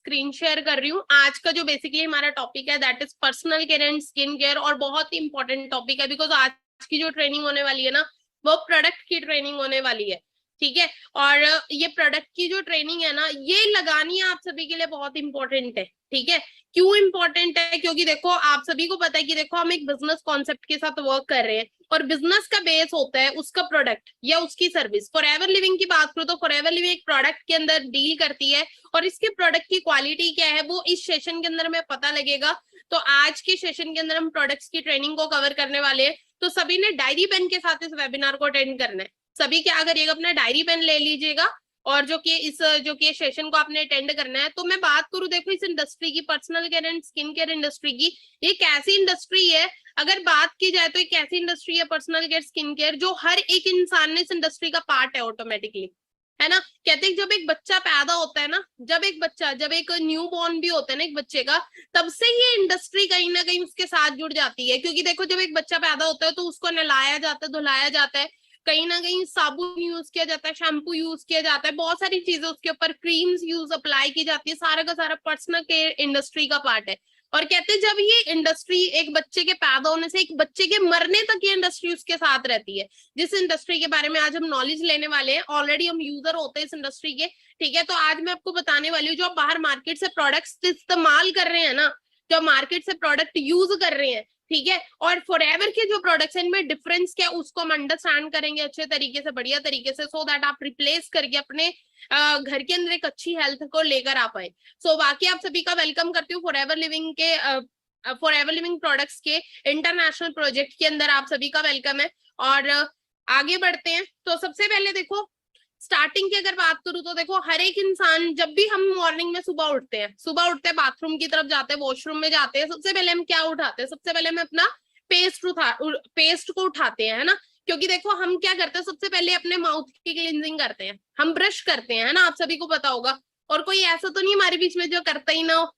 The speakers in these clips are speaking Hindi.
स्क्रीन शेयर कर रही हूँ। आज का जो बेसिकली हमारा टॉपिक है that is personal care and skin care, और बहुत ही इंपॉर्टेंट टॉपिक है बिकॉज आज की जो ट्रेनिंग होने वाली है ना वो प्रोडक्ट की ट्रेनिंग होने वाली है। ठीक है, और ये प्रोडक्ट की जो ट्रेनिंग है ना ये लगानी आप सभी के लिए बहुत इंपॉर्टेंट है। ठीक है, क्यों इंपॉर्टेंट है? क्योंकि देखो आप सभी को पता है कि देखो हम एक बिजनेस कॉन्सेप्ट के साथ वर्क कर रहे हैं और बिजनेस का बेस होता है उसका प्रोडक्ट या उसकी सर्विस। फॉरएवर लिविंग की बात करूं तो फॉरएवर लिविंग एक प्रोडक्ट के अंदर डील करती है और इसके प्रोडक्ट की क्वालिटी क्या है वो इस सेशन के अंदर हमें पता लगेगा। तो आज के सेशन के अंदर हम प्रोडक्ट्स की ट्रेनिंग को कवर करने वाले हैं। तो सभी ने डायरी पेन के साथ इस वेबिनार को अटेंड करना है। सभी क्या करिएगा, अपना डायरी पेन ले लीजिएगा और जो कि सेशन को आपने अटेंड करना है। तो मैं बात करूं देखो इस इंडस्ट्री की, personal care and skin care industry की, ये कैसी इंडस्ट्री है? अगर बात की जाए तो एक ऐसी इंडस्ट्री है पर्सनल केयर स्किन केयर जो हर एक इंसान ने इस इंडस्ट्री का पार्ट है ऑटोमेटिकली, है ना। कहते हैं जब एक बच्चा पैदा होता है ना, जब एक न्यू बॉर्न भी होता है ना एक बच्चे का, तब से ये इंडस्ट्री कहीं ना कहीं उसके साथ जुड़ जाती है। क्योंकि देखो जब एक बच्चा पैदा होता है तो उसको नहलाया जाता है, धुलाया जाता है, कहीं ना कहीं साबुन यूज किया जाता है, शैम्पू यूज किया जाता है, बहुत सारी चीजें उसके ऊपर, क्रीम्स यूज अप्लाई की जाती है, सारा का सारा पर्सनल केयर इंडस्ट्री का पार्ट है। और कहते हैं जब ये इंडस्ट्री एक बच्चे के पैदा होने से एक बच्चे के मरने तक ये इंडस्ट्री उसके साथ रहती है। जिस इंडस्ट्री के बारे में आज हम नॉलेज लेने वाले हैं, ऑलरेडी हम यूजर होते हैं इस इंडस्ट्री के। ठीक है, तो आज मैं आपको बताने वाली हूँ जो आप बाहर मार्केट से प्रोडक्ट्स इस्तेमाल कर रहे हैं ना, जो मार्केट से प्रोडक्ट यूज कर रहे हैं, ठीक है, और फॉरएवर के जो प्रोडक्ट्स हैं इनमें डिफरेंस क्या उसको हम अंडरस्टैंड करेंगे अच्छे तरीके से, बढ़िया तरीके से, सो दैट आप रिप्लेस करके अपने घर के अंदर एक अच्छी हेल्थ को लेकर आ पाए। सो बाकी आप सभी का वेलकम करती हूँ फॉरएवर लिविंग प्रोडक्ट्स के इंटरनेशनल प्रोजेक्ट के अंदर आप सभी का वेलकम है। और आगे बढ़ते हैं। तो सबसे पहले देखो स्टार्टिंग की अगर बात करूं तो देखो हर एक इंसान जब भी हम मॉर्निंग में सुबह उठते हैं बाथरूम की तरफ जाते हैं, वॉशरूम में जाते हैं, सबसे पहले हम क्या उठाते हैं? सबसे पहले हम अपना पेस्ट को उठाते हैं, है ना। क्योंकि देखो हम क्या करते हैं, सबसे पहले अपने माउथ की क्लींजिंग करते हैं, हम ब्रश करते हैं, है ना, आप सभी को पता होगा। और कोई ऐसा तो नहीं हमारे बीच में जो करता ही ना हो,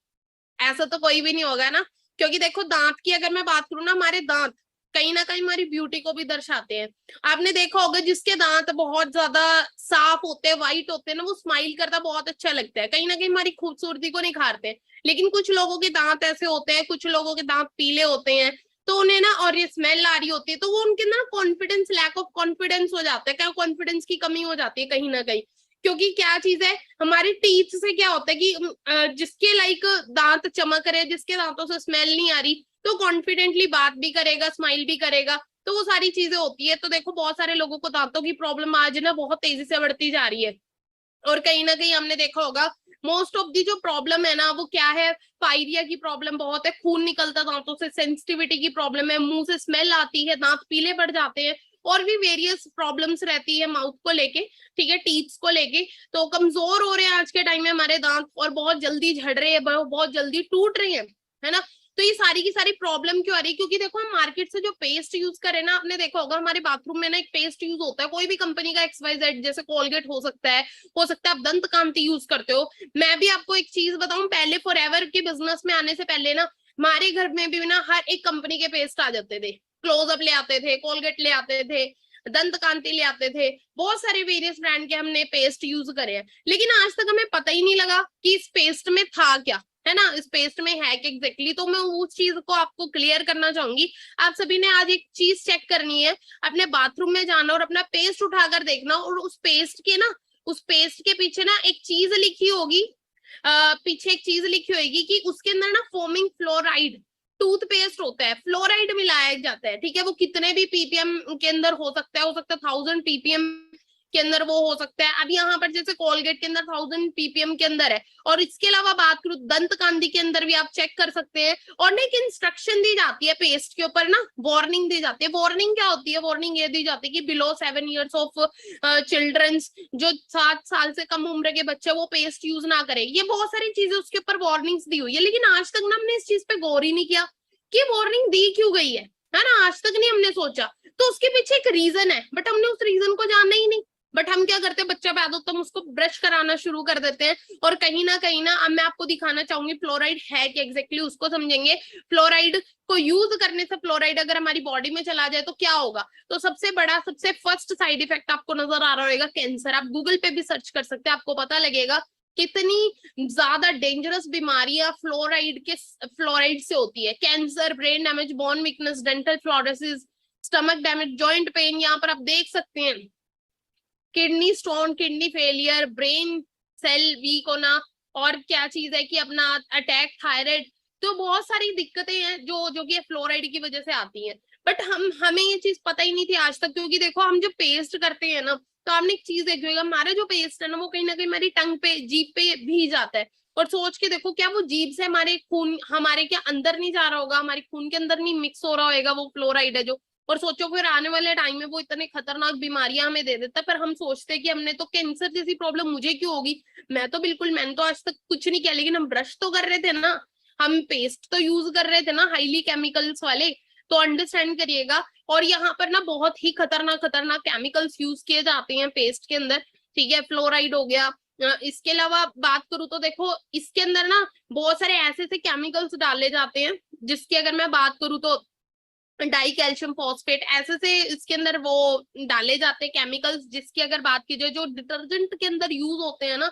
ऐसा तो कोई भी नहीं होगा ना। क्योंकि देखो दांत की अगर मैं बात करूँ ना, हमारे दांत कहीं ना कहीं हमारी ब्यूटी को भी दर्शाते हैं। आपने देखा होगा जिसके दांत बहुत ज्यादा साफ होते हैं, व्हाइट होते हैं ना, वो स्माइल करता बहुत अच्छा लगता है, कहीं ना कहीं हमारी खूबसूरती को निखारते हैं। लेकिन कुछ लोगों के दांत ऐसे होते हैं, कुछ लोगों के दांत पीले होते हैं, तो उन्हें ना, और ये स्मेल आ रही होती है तो वो उनके ना कॉन्फिडेंस, लैक ऑफ कॉन्फिडेंस हो जाता है, क्या कॉन्फिडेंस की कमी हो जाती है कहीं ना कहीं। क्योंकि क्या चीज है, हमारे टीथ से क्या होता है कि जिसके लाइक दांत चमक रहे, जिसके दांतों से स्मेल नहीं आ रही, तो कॉन्फिडेंटली बात भी करेगा, स्माइल भी करेगा, तो वो सारी चीजें होती है। तो देखो बहुत सारे लोगों को दांतों की प्रॉब्लम आज ना बहुत तेजी से बढ़ती जा रही है। और कहीं ना कहीं हमने देखा होगा मोस्ट ऑफ दी जो प्रॉब्लम है ना वो क्या है, पायरिया की प्रॉब्लम बहुत है, खून निकलता दांतों से, सेंसिटिविटी की प्रॉब्लम है, मुंह से स्मेल आती है, दांत पीले पड़ जाते हैं, और भी वेरियस प्रॉब्लम्स रहती है माउथ को लेके, ठीक है, टीथ्स को लेके। तो कमजोर हो रहे हैं आज के टाइम में हमारे दांत, और बहुत जल्दी झड़ रहे हैं, बहुत जल्दी टूट रहे हैं, है ना। तो ये सारी की सारी प्रॉब्लम क्यों आ रही है? क्योंकि देखो हम मार्केट से जो पेस्ट यूज करें ना, आपने देखा होगा हमारे बाथरूम में ना एक पेस्ट यूज होता है, कोई भी कंपनी का XYZ, जैसे कोलगेट हो सकता है आप दंत कांति यूज करते हो। मैं भी आपको एक चीज बताऊं, पहले फॉरएवर के बिजनेस में आने से पहले ना हमारे घर में भी ना हर एक कंपनी के पेस्ट आ जाते थे, क्लोजअप ले आते थे, कोलगेट ले आते थे, दंत कांति ले आते थे, बहुत सारे वेरियस ब्रांड के हमने पेस्ट यूज करे हैं। लेकिन आज तक हमें पता ही नहीं लगा कि इस पेस्ट में था क्या, है ना, इस पेस्ट में है कि एग्जैक्टली। तो मैं उस चीज को आपको क्लियर करना चाहूंगी। आप सभी ने आज एक चीज चेक करनी है, अपने बाथरूम में जाना और अपना पेस्ट उठाकर देखना, और उस पेस्ट के पीछे ना एक चीज लिखी होगी, पीछे एक चीज लिखी होगी कि उसके अंदर ना फोमिंग फ्लोराइड टूथपेस्ट होता है, फ्लोराइड मिलाया जाता है, ठीक है। वो कितने भी पीपीएम के अंदर हो सकता है 1000 पीपीएम के अंदर वो हो सकता है। अब यहाँ पर जैसे कोलगेट के अंदर 1000 पीपीएम के अंदर है, और इसके अलावा बात करूं दंत कांति के अंदर भी आप चेक कर सकते हैं। और ना एक इंस्ट्रक्शन दी जाती है पेस्ट के ऊपर ना, वार्निंग दी जाती है। वार्निंग क्या होती है? वार्निंग ये दी जाती है कि बिलो 7 ईयर्स ऑफ चिल्ड्रंस, जो 7 साल से कम उम्र के बच्चे, वो पेस्ट यूज ना करें। ये बहुत सारी चीजें उसके ऊपर वार्निंग्स दी हुई है, लेकिन आज तक ना हमने इस चीज पे गौर ही नहीं किया कि वार्निंग दी क्यों गई है ना, आज तक नहीं हमने सोचा। तो उसके पीछे एक रीजन है, बट हमने उस रीजन को जानना ही नहीं। बट हम क्या करते हैं, बच्चा पैदा होता है हम उसको ब्रश कराना शुरू कर देते हैं, और कहीं ना अब मैं आपको दिखाना चाहूंगी फ्लोराइड है कि एग्जैक्टली उसको समझेंगे। फ्लोराइड को यूज करने से, फ्लोराइड अगर हमारी बॉडी में चला जाए तो क्या होगा? तो सबसे फर्स्ट साइड इफेक्ट आपको नजर आ रहा होगा कैंसर। आप गूगल पे भी सर्च कर सकते हैं, आपको पता लगेगा कितनी ज्यादा डेंजरस बीमारियां फ्लोराइड से होती है। Cancer, brain damage, bone weakness, dental fluorosis, stomach damage, joint pain, यहाँ पर आप देख सकते हैं, kidney stone, kidney failure, brain cell weak होना, और क्या चीज है कि अपना अटैक, थायराइड। तो बहुत सारी दिक्कतें हैं जो कि फ्लोराइड की वजह से आती हैं। बट हमें ये चीज पता ही नहीं थी आज तक, क्योंकि देखो हम जब पेस्ट करते हैं ना, तो आपने एक चीज देखी होगी, हमारा जो पेस्ट है ना वो कहीं ना कहीं हमारी टंग पे, जीभ पे भी जाता है। और सोच के देखो, क्या वो जीभ से हमारे खून, हमारे क्या अंदर नहीं जा रहा होगा, हमारे खून के अंदर नहीं मिक्स हो रहा होगा वो फ्लोराइड है जो। और सोचो फिर आने वाले टाइम में वो इतने खतरनाक बीमारियां हमें दे देता है, पर हम सोचते हैं कि हमने तो कैंसर जैसी प्रॉब्लम मुझे क्यों होगी। मैंने तो आज तक कुछ नहीं किया, लेकिन हम ब्रश तो कर रहे थे ना, हम पेस्ट तो यूज कर रहे थे ना हाईली केमिकल्स वाले। तो अंडरस्टैंड करिएगा। और यहाँ पर ना बहुत ही खतरनाक खतरनाक केमिकल्स यूज किए जाते हैं पेस्ट के अंदर, ठीक है, फ्लोराइड हो गया। इसके अलावा बात करूं तो देखो, इसके अंदर ना बहुत सारे ऐसे ऐसे केमिकल्स डाले जाते हैं, जिसकी अगर मैं बात करूं तो डाई कैल्शियम फॉस्फेट, ऐसे से इसके अंदर वो डाले जाते हैं केमिकल्स, जिसकी अगर बात की जाए जो डिटर्जेंट के अंदर यूज होते हैं ना,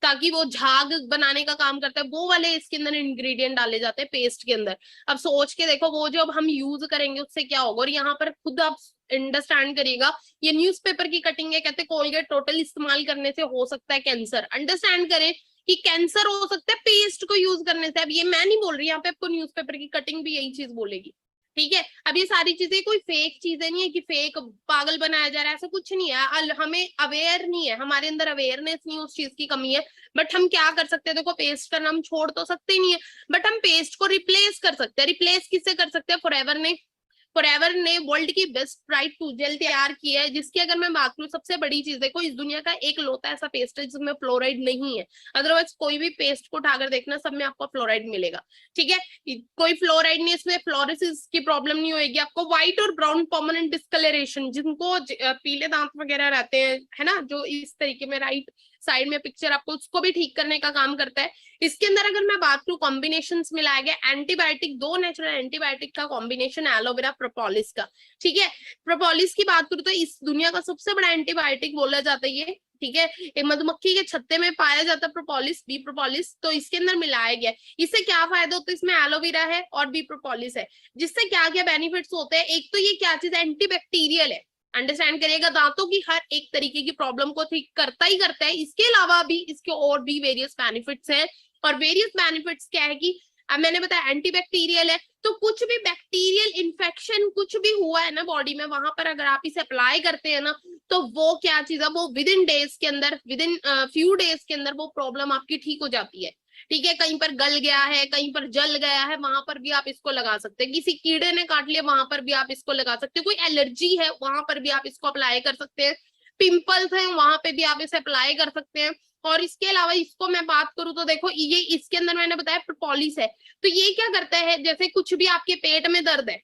ताकि वो झाग बनाने का काम करता है, वो वाले इसके अंदर इंग्रेडिएंट डाले जाते हैं पेस्ट के अंदर। अब सोच के देखो वो जो अब हम यूज करेंगे उससे क्या होगा। और यहाँ पर खुद आप अंडरस्टैंड करिएगा, ये न्यूज़पेपर की कटिंग है, कहते कोलगेट टोटल इस्तेमाल करने से हो सकता है कैंसर। अंडरस्टैंड करें कि कैंसर हो सकता है पेस्ट को यूज करने से। अब ये मैं नहीं बोल रही, यहाँ पे आपको न्यूज़पेपर की कटिंग भी यही चीज बोलेगी, ठीक है। अब ये सारी चीजें कोई फेक चीजें नहीं है कि फेक पागल बनाया जा रहा है, ऐसा कुछ नहीं है। हमें अवेयर नहीं है, हमारे अंदर अवेयरनेस नहीं है, उस चीज की कमी है। बट हम क्या कर सकते हैं, देखो पेस्ट करना हम छोड़ तो सकते नहीं है, बट हम पेस्ट को रिप्लेस कर सकते हैं। रिप्लेस किससे कर सकते हैं? फॉरएवर ने वर्ल्ड की बेस्ट ब्राइट टूथ जेल तैयार की है, जिसकी अगर मैं बात करूं, सबसे बड़ी चीज देखो, इस दुनिया का एक लौता ऐसा पेस्ट है जिसमें फ्लोराइड नहीं है। अदरवाइज कोई भी पेस्ट को उठाकर देखना, सब में आपको फ्लोराइड मिलेगा, ठीक है। कोई फ्लोराइड नहीं, इसमें फ्लोरोसिस की प्रॉब्लम नहीं होगी आपको। व्हाइट और ब्राउन परमानेंट डिस्कलरेशन, जिनको पीले दांत वगैरह रहते हैं, है ना, जो इस तरीके में राइट साइड में पिक्चर आपको, उसको भी ठीक करने का काम करता है। इसके अंदर अगर मैं बात करूं, कॉम्बिनेशन मिलाया गया एंटीबायोटिक, 2 नेचुरल एंटीबायोटिक का कॉम्बिनेशन, एलोवेरा प्रोपोलिस का, ठीक है। प्रोपोलिस की बात करूं तो इस दुनिया का सबसे बड़ा एंटीबायोटिक बोला जाता है ये, ठीक है। एक मधुमक्खी के छत्ते में पाया जाता है प्रोपोलिस, बी प्रोपोलिस, तो इसके अंदर मिलाया गया। इससे क्या फायदा होता है? इसमें एलोवेरा है और बी प्रोपोलिस है, जिससे क्या क्या बेनिफिट्स होते हैं। एक तो ये क्या चीज है, एंटीबैक्टीरियल है, अंडरस्टैंड करिएगा, दांतों की हर एक तरीके की प्रॉब्लम को ठीक करता ही करता है। इसके अलावा भी इसके और भी वेरियस बेनिफिट्स हैं। और वेरियस बेनिफिट्स क्या है कि अब मैंने बताया एंटीबैक्टीरियल है, तो कुछ भी बैक्टीरियल इन्फेक्शन कुछ भी हुआ है ना बॉडी में, वहां पर अगर आप इसे अप्लाई करते हैं ना, तो वो क्या चीज है, वो विद इन डेज के अंदर, विद इन फ्यू डेज के अंदर वो प्रॉब्लम आपकी ठीक हो जाती है, ठीक है। कहीं पर गल गया है, कहीं पर जल गया है, वहां पर भी आप इसको लगा सकते हैं। किसी कीड़े ने काट लिया, वहां पर भी आप इसको लगा सकते हैं। कोई एलर्जी है, वहां पर भी आप इसको अप्लाई कर सकते हैं। पिंपल्स हैं, वहां पे भी आप इसे अप्लाई कर सकते हैं। और इसके अलावा इसको मैं बात करूं तो देखो, ये इसके अंदर मैंने बताया प्रोपोलिस है, तो ये क्या करता है, जैसे कुछ भी आपके पेट में दर्द है,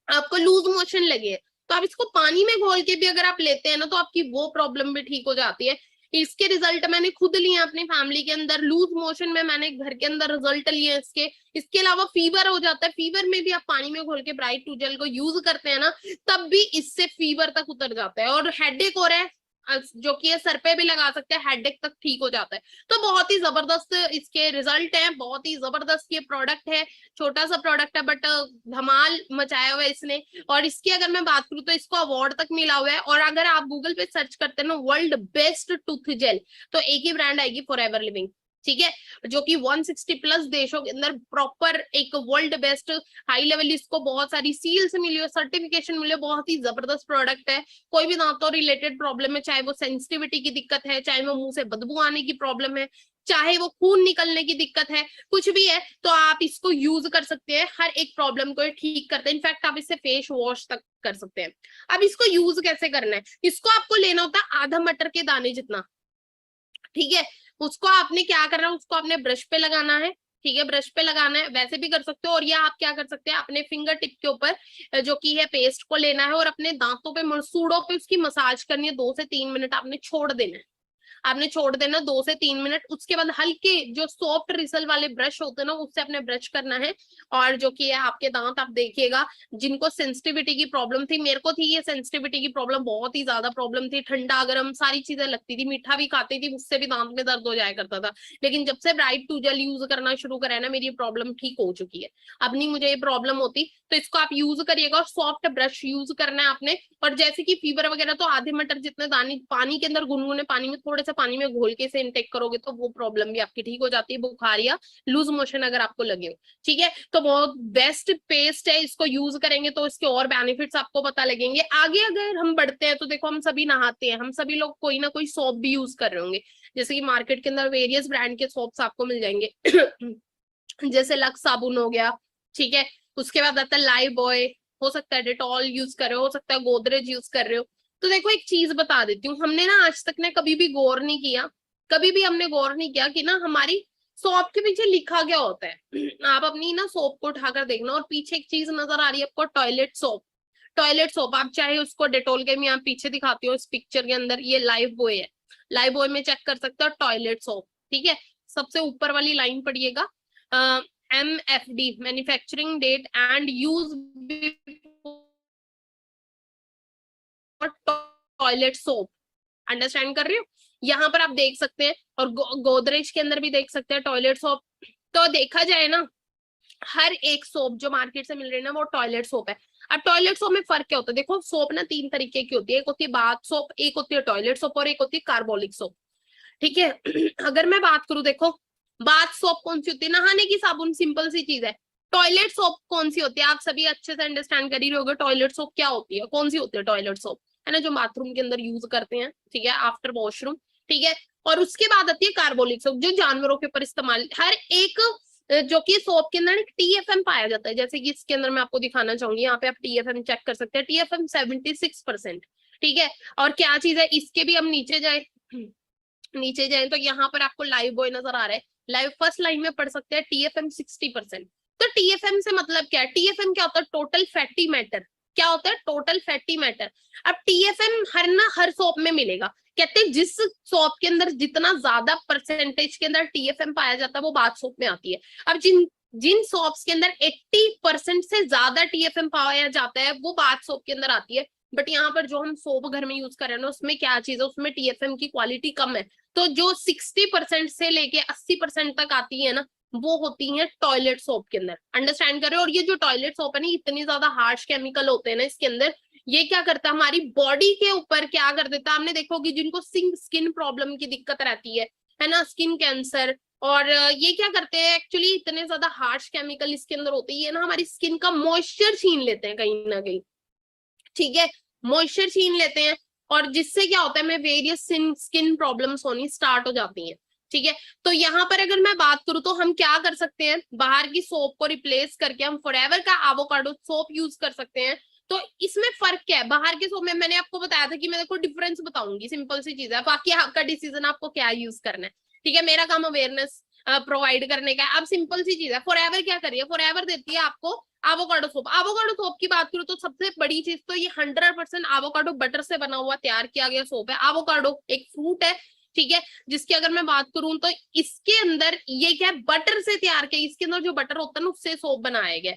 आपको लूज मोशन लगे, तो आप इसको पानी में घोल के भी अगर आप लेते हैं ना, तो आपकी वो प्रॉब्लम भी ठीक हो जाती है। इसके रिजल्ट मैंने खुद लिए अपनी फैमिली के अंदर, लूज मोशन में मैंने घर के अंदर रिजल्ट लिए इसके। इसके अलावा फीवर हो जाता है, फीवर में भी आप पानी में घोल के ब्राइट टू जेल को यूज करते हैं ना, तब भी इससे फीवर तक उतर जाता है। और हेडेक हो रहा है, जो कि ये सर पे भी लगा सकते हैं, हेडेक तक ठीक हो जाता है। तो बहुत ही जबरदस्त इसके रिजल्ट हैं, बहुत ही जबरदस्त ये प्रोडक्ट है। छोटा सा प्रोडक्ट है बट धमाल मचाया हुआ है इसने। और इसकी अगर मैं बात करूं तो इसको अवार्ड तक मिला हुआ है। और अगर आप गूगल पे सर्च करते हैं ना वर्ल्ड बेस्ट टूथ जेल, तो एक ही ब्रांड आएगी, फॉरएवर लिविंग, ठीक है, जो कि 160 प्लस देशों के अंदर प्रॉपर एक वर्ल्ड बेस्ट हाई लेवल, इसको बहुत सारी सील्स मिली है, सर्टिफिकेशन मिली है, बहुत ही जबरदस्त प्रोडक्ट है। कोई भी दांतों रिलेटेड प्रॉब्लम है, चाहे वो सेंसिटिविटी की दिक्कत है, चाहे वो मुंह से बदबू आने की प्रॉब्लम है, चाहे वो खून निकलने की दिक्कत है, कुछ भी है, तो आप इसको यूज कर सकते हैं। हर एक प्रॉब्लम को ठीक करते हैं। इनफैक्ट आप इससे फेस वॉश तक कर सकते हैं। अब इसको यूज कैसे करना है, इसको आपको लेना होता है आधा मटर के दाने जितना, ठीक है। उसको आपने क्या करना है, उसको आपने ब्रश पे लगाना है, ठीक है, ब्रश पे लगाना है, वैसे भी कर सकते हो। और या आप क्या कर सकते हैं, अपने फिंगर टिप के ऊपर जो की है पेस्ट को लेना है और अपने दांतों पे, मसूड़ों पे उसकी मसाज करनी है, 2 से 3 मिनट आपने छोड़ देना है। आपने छोड़ देना 2 से 3 मिनट। उसके बाद हल्के जो सॉफ्ट रिसल वाले ब्रश होते हैं ना, उससे अपने ब्रश करना है। और जो कि है आपके दांत, आप देखिएगा जिनको सेंसिटिविटी की प्रॉब्लम थी, मेरे को थी ये सेंसिटिविटी की प्रॉब्लम, बहुत ही ज्यादा प्रॉब्लम थी, ठंडा गर्म सारी चीजें लगती थी, मीठा भी खाती थी, मुझसे भी दांत में दर्द हो जाया करता था। लेकिन जब से ब्राइट टू जेल यूज करना शुरू करा है ना, मेरी प्रॉब्लम ठीक हो चुकी है, अब नहीं मुझे ये प्रॉब्लम होती। तो इसको आप यूज करिएगा, और सॉफ्ट ब्रश यूज करना है आपने। और जैसे कि फीवर वगैरह, तो आधे मटर जितने दाने पानी के अंदर, गुनगुने पानी में, थोड़े से पानी में घोल के से इनटेक करोगे तो वो प्रॉब्लम भी आपकी ठीक हो जाती है, बुखार या लूज मोशन अगर आपको लगे हो। ठीक है, तो बहुत बेस्ट पेस्ट है, इसको यूज करेंगे तो इसके और बेनिफिट्स आपको पता लगेंगे। आगे अगर हम बढ़ते हैं तो देखो, हम सभी नहाते हैं, हम सभी लोग कोई ना कोई सोप भी यूज कर रहे होंगे। जैसे कि मार्केट के अंदर वेरियस ब्रांड के सोप्स आपको मिल जाएंगे जैसे लक्स साबुन हो गया, ठीक है। उसके बाद आता है लाइफ बॉय, हो सकता है डेटॉल यूज कर रहे हो सकता है गोदरेज यूज कर रहे हो। तो देखो एक चीज बता देती हूँ, हमने ना आज तक ने कभी भी गौर नहीं किया, कभी भी हमने गौर नहीं किया कि ना हमारी सोप के पीछे लिखा क्या होता है। आप अपनी ना सोप को उठाकर देखना, और पीछे एक चीज नजर आ रही है आपको, टॉयलेट सोप। टॉयलेट सोप, आप चाहे उसको डेटोल के, मैं यहाँ पीछे दिखाती हूँ इस पिक्चर के अंदर, ये लाइफ बॉय है, लाइफ बॉय में चेक कर सकते हो टॉयलेट सोप। ठीक है, सबसे ऊपर वाली लाइन पढ़िएगा, MFD manufacturing date and use toilet soap. Understand कर रही हो? यहाँ पर आप देख सकते हैं, और गोदरेज के अंदर भी देख सकते हैं टॉयलेट सोप। तो देखा जाए ना, हर एक सोप जो मार्केट से मिल रही है ना, वो टॉयलेट सोप है। अब टॉयलेट सोप में फर्क क्या होता है? देखो सोप ना 3 तरीके की होती है, एक होती है बाथ सोप, एक होती है टॉयलेट सोप, और एक होती है कार्बोलिक सोप। ठीक है अगर मैं बात करूं, देखो बाथ सोप कौन सी होती है? नहाने की साबुन, सिंपल सी चीज है। टॉयलेट सोप कौन सी होती है? आप सभी अच्छे से अंडरस्टैंड कर ही रहे होगे टॉयलेट सोप क्या होती है, कौन सी होती है टॉयलेट सोप, है ना, जो बाथरूम के अंदर यूज करते हैं, ठीक है, आफ्टर वॉशरूम। ठीक है, और उसके बाद आती है कार्बोलिक सोप, जो जानवरों के ऊपर इस्तेमाल, हर एक जो कि सोप के अंदर TFM पाया जाता है। जैसे कि इसके अंदर मैं आपको दिखाना चाहूंगी, यहाँ पे आप TFM चेक कर सकते हैं, TFM 76%। ठीक है, और क्या चीज है, इसके भी हम नीचे जाए, नीचे जाए तो यहाँ पर आपको लाइव बॉय नजर आ रहा है, लाइव फर्स्ट लाइन में पढ़ सकते हैं TFM 60%। तो TFM से मतलब क्या है? TFM क्या होता है? Total fatty matter. क्या होता है? Total fatty matter. अब TFM हर सोप में मिलेगा। कहते हैं जिस सोप के अंदर जितना ज्यादा परसेंटेज के अंदर TFM पाया जाता है, वो बाथ सोप में आती है। अब जिन जिन सोप्स के अंदर 80% से ज्यादा TFM पाया जाता है, वो बाथ सोप के अंदर आती है। बट यहाँ पर जो हम सोप घर में यूज कर रहे हैं ना, उसमें क्या चीज है, उसमें TFM की क्वालिटी कम है। तो जो 60% से लेके 80% तक आती है ना, वो होती है टॉयलेट सोप के अंदर। अंडरस्टैंड कर रहे हो? और ये जो टॉयलेट सोप है ना, इतनी ज्यादा हार्श केमिकल होते हैं ना इसके अंदर, ये क्या करता है हमारी बॉडी के ऊपर, क्या कर देता है, हमने देखोगे जिनको स्किन प्रॉब्लम की दिक्कत रहती है ना, स्किन कैंसर, और ये क्या करते हैं एक्चुअली, इतने ज्यादा हार्श केमिकल इसके अंदर होते हैं ना, हमारी स्किन का मॉइस्चर छीन लेते हैं कहीं ना कहीं। ठीक है, मॉइस्चर छीन लेते हैं, और जिससे क्या होता है, हमें वेरियस स्किन प्रॉब्लम्स होनी स्टार्ट हो जाती हैं। ठीक है, तो यहाँ पर अगर मैं बात करूं तो हम क्या कर सकते हैं, बाहर की सोप को रिप्लेस करके हम फॉरएवर का एवोकाडो सोप यूज कर सकते हैं। तो इसमें फर्क क्या है? बाहर के सोप में मैंने आपको बताया था कि मैं देखो डिफरेंस बताऊंगी, सिंपल सी चीज है, बाकी आपका डिसीजन आपको क्या यूज करना है। ठीक है, मेरा काम अवेयरनेस प्रोवाइड करने का है। अब सिंपल सी चीज है, फॉरएवर क्या करिए, फॉरएवर देती है आपको एवोकाडो सोप। एवोकाडो सोप की बात करूं तो सबसे बड़ी चीज तो ये 100% एवोकाडो बटर से बना हुआ तैयार किया गया सोप है। एवोकाडो एक फ्रूट है, ठीक है, जिसकी अगर मैं बात करूं तो इसके अंदर ये क्या है, बटर से तैयार किया, इसके अंदर जो बटर होता है ना, उससे सोप बनाया गया।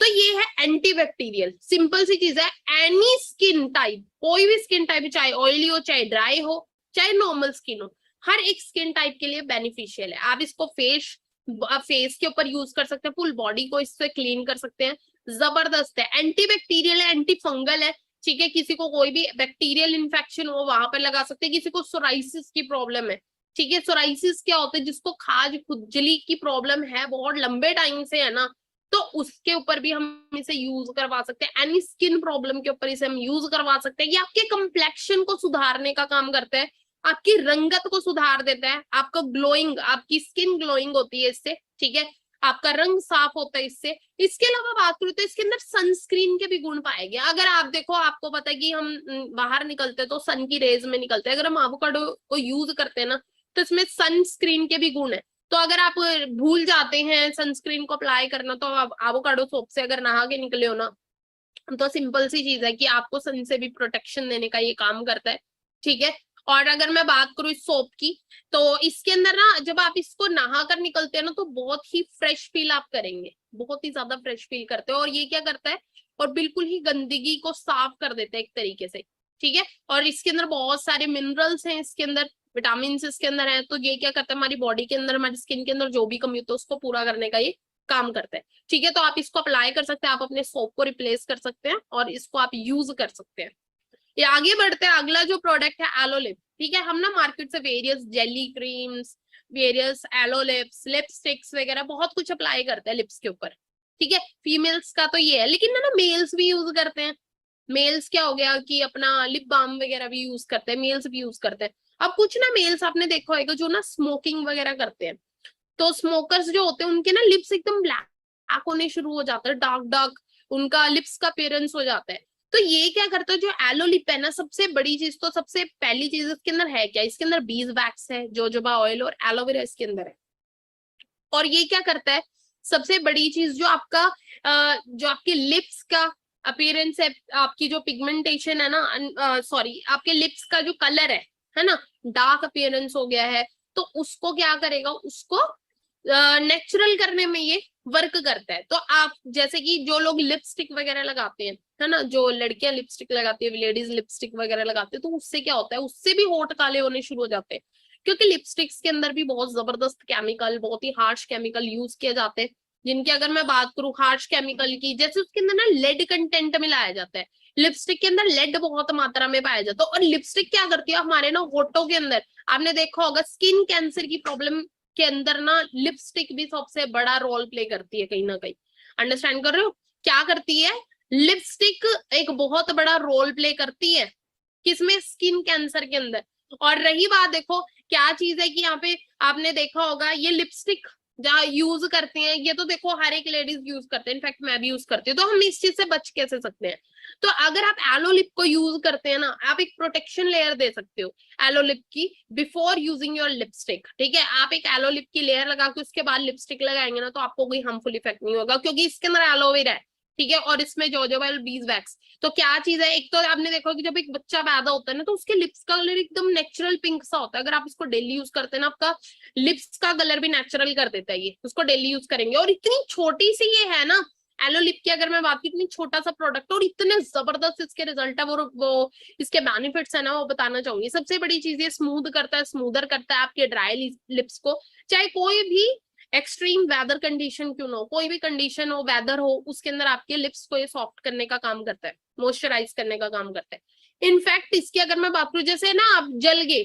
तो ये है एंटीबैक्टीरियल, सिंपल सी चीज है। एनी स्किन टाइप, कोई भी स्किन टाइप, चाहे ऑयली हो, चाहे ड्राई हो, चाहे नॉर्मल स्किन हो, हर एक स्किन टाइप के लिए बेनिफिशियल है। आप इसको फेस के ऊपर यूज कर सकते हैं, फुल बॉडी को इससे क्लीन कर सकते हैं। जबरदस्त है, एंटीबैक्टीरियल है, एंटी फंगल है। ठीक है, किसी को कोई भी बैक्टीरियल इन्फेक्शन हो वहां पर लगा सकते हैं। किसी को सोराइसिस की प्रॉब्लम है, ठीक है, सोराइसिस क्या होता है, जिसको खाज खुजली की प्रॉब्लम है बहुत लंबे टाइम से, है ना, तो उसके ऊपर भी हम इसे यूज करवा सकते हैं। एनी स्किन प्रॉब्लम के ऊपर इसे हम यूज करवा सकते हैं। ये आपके कंप्लेक्शन को सुधारने का काम करता है, आपकी रंगत को सुधार देता है, आपको ग्लोइंग, आपकी स्किन ग्लोइंग होती है इससे। ठीक है, आपका रंग साफ होता है इससे। इसके अलावा बात करूं तो इसके अंदर सनस्क्रीन के भी गुण पाए गए। अगर आप देखो, आपको पता है कि हम बाहर निकलते हैं तो सन की रेज में निकलते हैं, अगर हम एवोकाडो को यूज करते हैं ना, तो इसमें सनस्क्रीन के भी गुण है। तो अगर आप भूल जाते हैं सनस्क्रीन को अप्लाई करना, तो आप एवोकाडो सोप से अगर नहा के निकले हो ना, तो सिंपल सी चीज है कि आपको सन से भी प्रोटेक्शन देने का ये काम करता है। ठीक है, और अगर मैं बात करूँ इस सोप की, तो इसके अंदर ना जब आप इसको नहा कर निकलते हैं ना तो बहुत ही फ्रेश फील आप करेंगे, बहुत ही ज्यादा फ्रेश फील करते हो। और ये क्या करता है, और बिल्कुल ही गंदगी को साफ कर देता है एक तरीके से, ठीक है। और इसके अंदर बहुत सारे मिनरल्स हैं, इसके अंदर विटामिन इसके अंदर है, तो ये क्या करता है हमारी बॉडी के अंदर, हमारी स्किन के अंदर जो भी कमी होती है उसको पूरा करने का ये काम करता है, ठीक है। तो आप इसको अप्लाई कर सकते हैं, आप अपने सोप को रिप्लेस कर सकते हैं और इसको आप यूज कर सकते हैं। ये आगे बढ़ते हैं, अगला जो प्रोडक्ट है एलोलिप, ठीक है। हम ना मार्केट से वेरियस जेली क्रीम्स, वेरियस एलोलिप्स, लिपस्टिक्स वगैरह बहुत कुछ अप्लाई करते हैं लिप्स के ऊपर, ठीक है। फीमेल्स का तो ये है, लेकिन ना मेल्स भी यूज करते हैं। मेल्स क्या हो गया कि अपना लिप बाम वगैरह भी यूज करते हैं, मेल्स भी यूज करते हैं। अब कुछ ना मेल्स आपने देखा होगा जो ना स्मोकिंग वगैरह करते हैं, तो स्मोकर्स जो होते हैं उनके ना लिप्स एकदम ब्लैक होने शुरू हो जाता है, डार्क डार्क उनका लिप्स का अपीयरेंस हो जाता है। तो ये क्या करता है, जो एलो लिप है ना, सबसे बड़ी चीज, तो सबसे पहली चीज इसके अंदर है क्या, इसके अंदर बीज वैक्स है, जोजोबा ऑयल और एलोवेरा इसके अंदर है। और ये क्या करता है, सबसे बड़ी चीज जो आपका जो आपके लिप्स का अपीयरेंस है, आपकी जो पिगमेंटेशन है ना, सॉरी आपके लिप्स का जो कलर है ना, डार्क अपीयरेंस हो गया है, तो उसको क्या करेगा, उसको नेचुरल करने में ये वर्क करता है। तो आप जैसे कि जो लोग लिपस्टिक वगैरह लगाते हैं, है ना, जो लड़कियां लिपस्टिक लगाती है, लेडीज लिपस्टिक वगैरह लगाते हैं, तो उससे क्या होता है, उससे भी होठ काले होने शुरू हो जाते हैं, क्योंकि लिपस्टिक्स के अंदर भी बहुत जबरदस्त केमिकल, बहुत ही हार्श केमिकल यूज किए जाते हैं, जिनकी अगर मैं बात करूं हार्श केमिकल की, जैसे उसके अंदर ना लेड कंटेंट मिलाया जाता है, लिपस्टिक के अंदर लेड बहुत मात्रा में पाया जाता है। और लिपस्टिक क्या करती है हमारे ना होठों के अंदर, आपने देखा होगा स्किन कैंसर की प्रॉब्लम के अंदर ना लिपस्टिक भी सबसे बड़ा रोल प्ले करती है कहीं ना कहीं। अंडरस्टैंड कर रहे हो, क्या करती है लिपस्टिक, एक बहुत बड़ा रोल प्ले करती है किसमें, स्किन कैंसर के अंदर। और रही बात, देखो क्या चीज है कि यहाँ पे आपने देखा होगा ये लिपस्टिक जहाँ यूज करते हैं, ये तो देखो हर एक लेडीज यूज करते हैं, इनफैक्ट मैं भी यूज करती हूँ, तो हम इस चीज से बच कैसे सकते हैं। तो अगर आप एलो लिप को यूज करते हैं ना, आप एक प्रोटेक्शन लेयर दे सकते हो एलो लिप की बिफोर यूजिंग योर लिपस्टिक, ठीक है। आप एक एलो लिप की लेयर लगा के उसके बाद लिपस्टिक लगाएंगे ना, तो आपको कोई हार्मफुल इफेक्ट नहीं होगा, क्योंकि इसके अंदर एलोवेरा है, ठीक है, और इसमें जोजोबा बीज वैक्स। तो क्या चीज है, एक तो आपने देखा कि जब एक बच्चा पैदा होता है ना, तो उसके लिप्स का कलर एकदम नेचुरल पिंक सा होता है, अगर आप इसको डेली यूज करते हैं ना, आपका लिप्स का कलर भी नेचुरल कर देता है ये, उसको डेली यूज करेंगे। और इतनी छोटी सी ये है ना एलो लिप की, अगर मैं बात की, इतनी छोटा सा प्रोडक्ट और इतने जबरदस्त इसके रिजल्ट है, वो इसके बेनिफिट्स है ना, वो बताना चाहूंगी। सबसे बड़ी चीज ये स्मूथ करता है, स्मूदर करता है आपके ड्राई लिप्स को, चाहे कोई भी एक्सट्रीम वेदर कंडीशन क्यों ना हो, कोई भी कंडीशन हो, वेदर हो, उसके अंदर आपके लिप्स को ये सॉफ्ट करने का काम करता है, मॉइस्चराइज करने का काम करता है। इनफैक्ट इसकी अगर मैं बात करूं, जैसे ना आप जल गए,